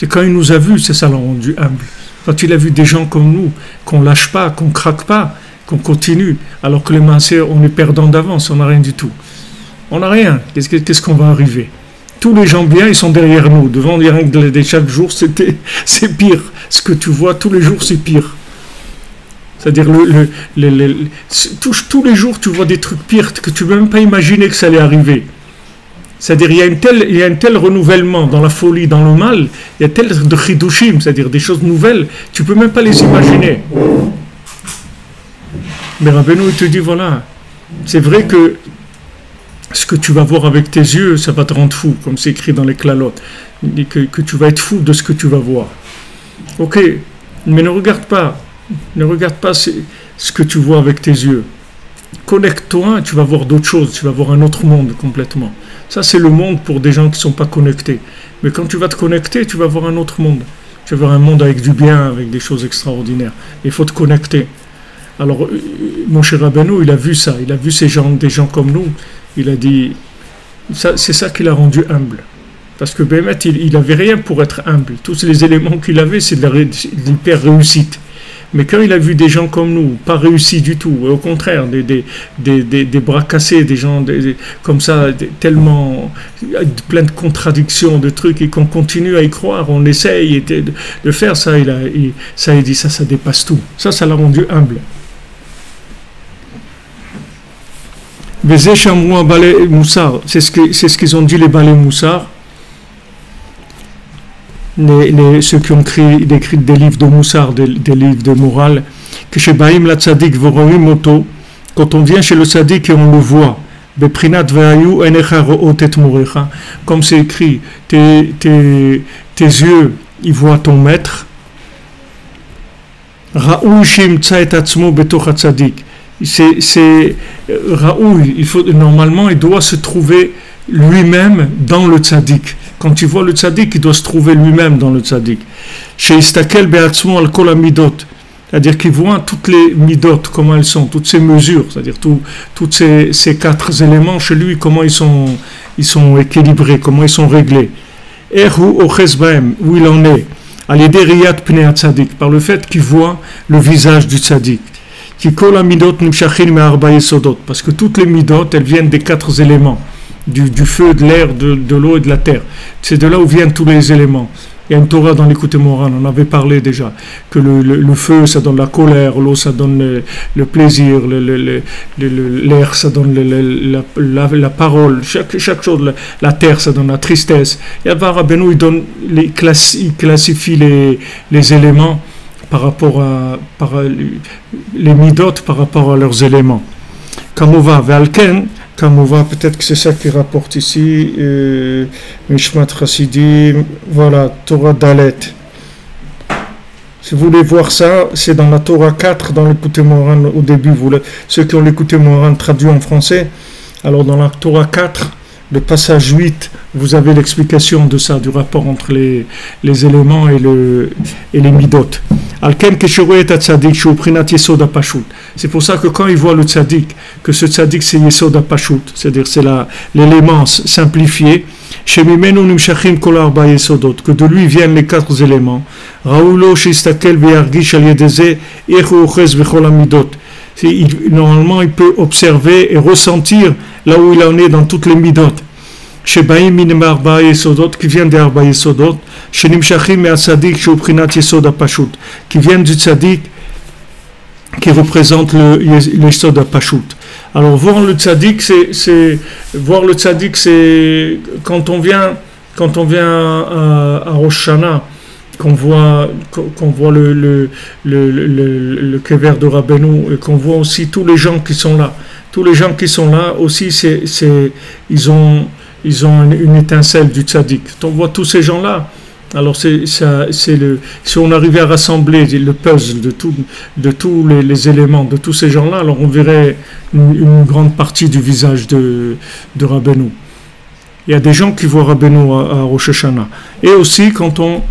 Et quand il nous a vus, c'est ça l'a rendu humble. Quand il a vu des gens comme nous, qu'on lâche pas, qu'on craque pas, qu'on continue, alors que les masseurs, on est perdants d'avance, on n'a rien du tout. On n'a rien. Qu'est-ce qu'on va arriver? Tous les gens bien, ils sont derrière nous. Devant les règles de chaque jour, c'est pire. Ce que tu vois tous les jours, c'est pire. C'est-à-dire, tous les jours, tu vois des trucs pires que tu ne peux même pas imaginer que ça allait arriver. C'est-à-dire, il y a un tel renouvellement dans la folie, dans le mal, il y a tel de chidushim, c'est-à-dire des choses nouvelles, tu ne peux même pas les imaginer. Mais Rabbeinu, il te dit, voilà, c'est vrai que ce que tu vas voir avec tes yeux, ça va te rendre fou, comme c'est écrit dans les clalotes. Il dit que tu vas être fou de ce que tu vas voir. Ok, mais ne regarde pas ce que tu vois avec tes yeux. Connecte-toi, tu vas voir d'autres choses, tu vas voir un autre monde complètement. Ça, c'est le monde pour des gens qui ne sont pas connectés. Mais quand tu vas te connecter, tu vas voir un autre monde. Tu vas voir un monde avec du bien, avec des choses extraordinaires. Il faut te connecter. Alors, mon cher Rabbeinu, il a vu ça, il a vu des gens comme nous. Il a dit, c'est ça qui l'a rendu humble. Parce que Bémet, il n'avait rien pour être humble. Tous les éléments qu'il avait, c'est de l'hyper réussite. Mais quand il a vu des gens comme nous, pas réussis du tout, au contraire, des bras cassés, des gens comme ça, tellement plein de contradictions, de trucs, et qu'on continue à y croire, on essaye de faire ça, il dit ça dépasse tout. Ça l'a rendu humble. C'est ce qu'ils ont dit les balais moussard, ceux qui ont écrit des livres de moussard, des livres de morale, que chez Baïm la Tzadik Vororim Moto, quand on vient chez le Tzadik et on le voit, comme c'est écrit, tes yeux, ils voient ton maître. Raoul Shim Tzaet Atzmo Betoch Tzadik. C'est Raoul, normalement, il doit se trouver lui-même dans le tzaddik. Quand tu vois le tzaddik, il doit se trouver lui-même dans le tzaddik. Chez Istakel Be'atzmo al kol midot, c'est-à-dire qu'il voit toutes les midot, comment elles sont, toutes ces mesures, c'est-à-dire toutes ces 4 éléments chez lui, comment ils sont équilibrés, comment ils sont réglés. Erhu oches baem, où il en est, à l'idée riyat pnei tzaddik, par le fait qu'il voit le visage du tzaddik. Parce que toutes les midot, elles viennent des 4 éléments, du feu, de l'air, de l'eau et de la terre. C'est de là où viennent tous les éléments. Il y a une Torah dans l'Écoute Moran, on avait parlé déjà, que le feu, ça donne la colère, l'eau, ça donne le plaisir, l'air, ça donne la parole, chaque chose, la terre, ça donne la tristesse. Et avant, Rabbeinu, il classifie les éléments par rapport les midot par rapport à leurs éléments. Kamova, Valken, Kamova, peut-être que c'est ça qui rapporte ici, Mishmat Chassidim, voilà, Torah Dalet. Si vous voulez voir ça, c'est dans la Torah 4, dans l'Écoute Moran au début, ceux qui ont l'Écoute Moran traduit en français, alors dans la Torah 4, le passage 8, vous avez l'explication de ça, du rapport entre les éléments et les midot. C'est pour ça que quand il voit le tzaddik, que ce tzaddik c'est Yesod HaPashut, c'est-à-dire c'est l'élément simplifié, que de lui viennent les 4 éléments. Normalement, il peut observer et ressentir là où il en est dans toutes les midot. Qui viennent des Arba Yesodot, qui viennent du tzaddik, qui représente le Yesod HaPashut. Alors voir le tzaddik, c'est quand on vient à Rosh Hashanah, qu'on voit le kever de Rabbeinu, et qu'on voit aussi tous les gens qui sont là. Tous les gens qui sont là aussi, ils ont une étincelle du tzaddik. On voit tous ces gens-là. Alors si on arrivait à rassembler le puzzle de tous les éléments de tous ces gens-là, alors on verrait une grande partie du visage de Rabbeinu. Il y a des gens qui voient Rabbeinu à Rosh Hashanah. Et aussi quand on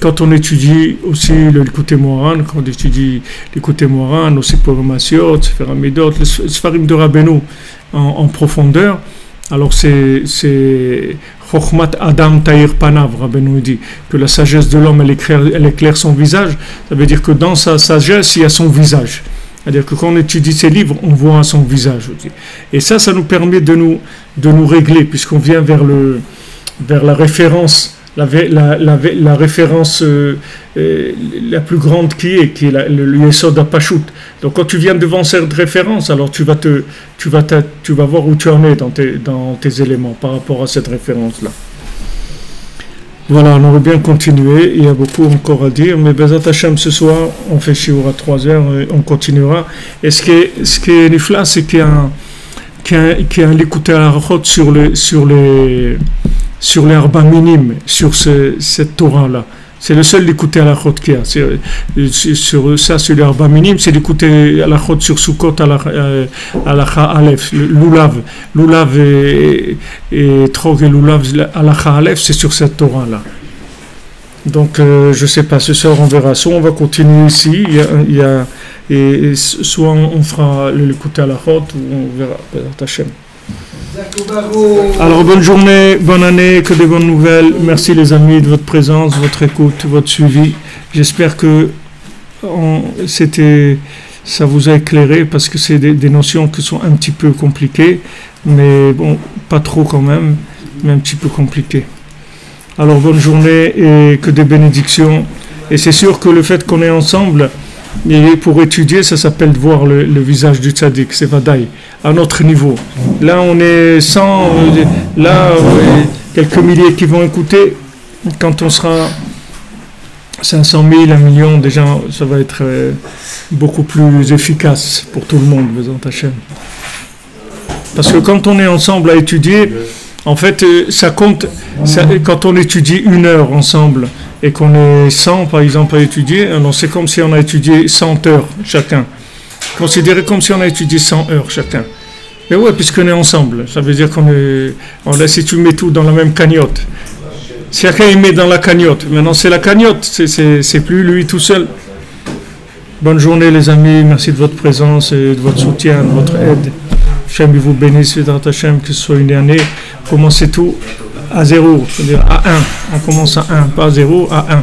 quand on étudie aussi le Likutei Moharan, quand on étudie le Likutei Moharan, aussi pour le Masiot, Sefer Hamidot, les Sfarim de Rabbeinu en profondeur, alors c'est Chokhmat Adam Tahir Panav, Rabbeinu dit, que la sagesse de l'homme, elle éclaire son visage. Ça veut dire que dans sa sagesse, il y a son visage. C'est-à-dire que quand on étudie ses livres, on voit son visage aussi. Et ça nous permet de nous régler, puisqu'on vient vers la référence, la référence la plus grande qui est le Yesod HaPashut. Donc quand tu viens devant cette référence, alors tu vas voir où tu en es dans tes éléments par rapport à cette référence-là. Voilà, on aurait bien continué, il y a beaucoup encore à dire, mais Bezat Hashem, ce soir, on fait shiur à 3h, on continuera. Et ce qui est nifla, c'est qu'il y a un Likutei Halachot sur les Arba Minim, sur cette Torah-là. C'est le seul Likutei Halachot qu'il y a. Sur les Arba Minim, c'est Likutei Halachot sur Sukkot Halacha Aleph, Lulav et Trog et Lulav Halacha Aleph, c'est sur cette Torah-là. Donc, je ne sais pas, ce soir on verra. Soit on va continuer ici, et soit on fera le Likutei Halachot, ou on verra, Bezat Hashem. Alors bonne journée, bonne année, que des bonnes nouvelles. Merci les amis de votre présence, votre écoute, votre suivi. J'espère que ça vous a éclairé, parce que c'est des notions qui sont un petit peu compliquées, mais bon, pas trop quand même, mais un petit peu compliquées. Alors bonne journée et que des bénédictions. Et c'est sûr que le fait qu'on est ensemble, et pour étudier, ça s'appelle de voir le visage du tzaddik, c'est vadaï, à notre niveau. Là, on est 100, quelques milliers qui vont écouter. Quand on sera 500 000, 1 million, déjà, ça va être beaucoup plus efficace pour tout le monde, Bezat Hashem. Parce que quand on est ensemble à étudier, en fait, ça compte, quand on étudie 1 heure ensemble, et qu'on est 100 par exemple à étudier, alors c'est comme si on a étudié 100 heures chacun. Considérez comme si on a étudié 100 heures chacun. Mais ouais, puisqu'on est ensemble, ça veut dire si tu mets tout dans la même cagnotte. Si chacun il met dans la cagnotte, maintenant c'est la cagnotte, c'est plus lui tout seul. Bonne journée les amis, merci de votre présence et de votre soutien, de votre aide. Hachem vous bénisse, Hachem, que ce soit une année, commencez tout à 0, c'est-à-dire à 1. On commence à 1, pas à 0, à 1.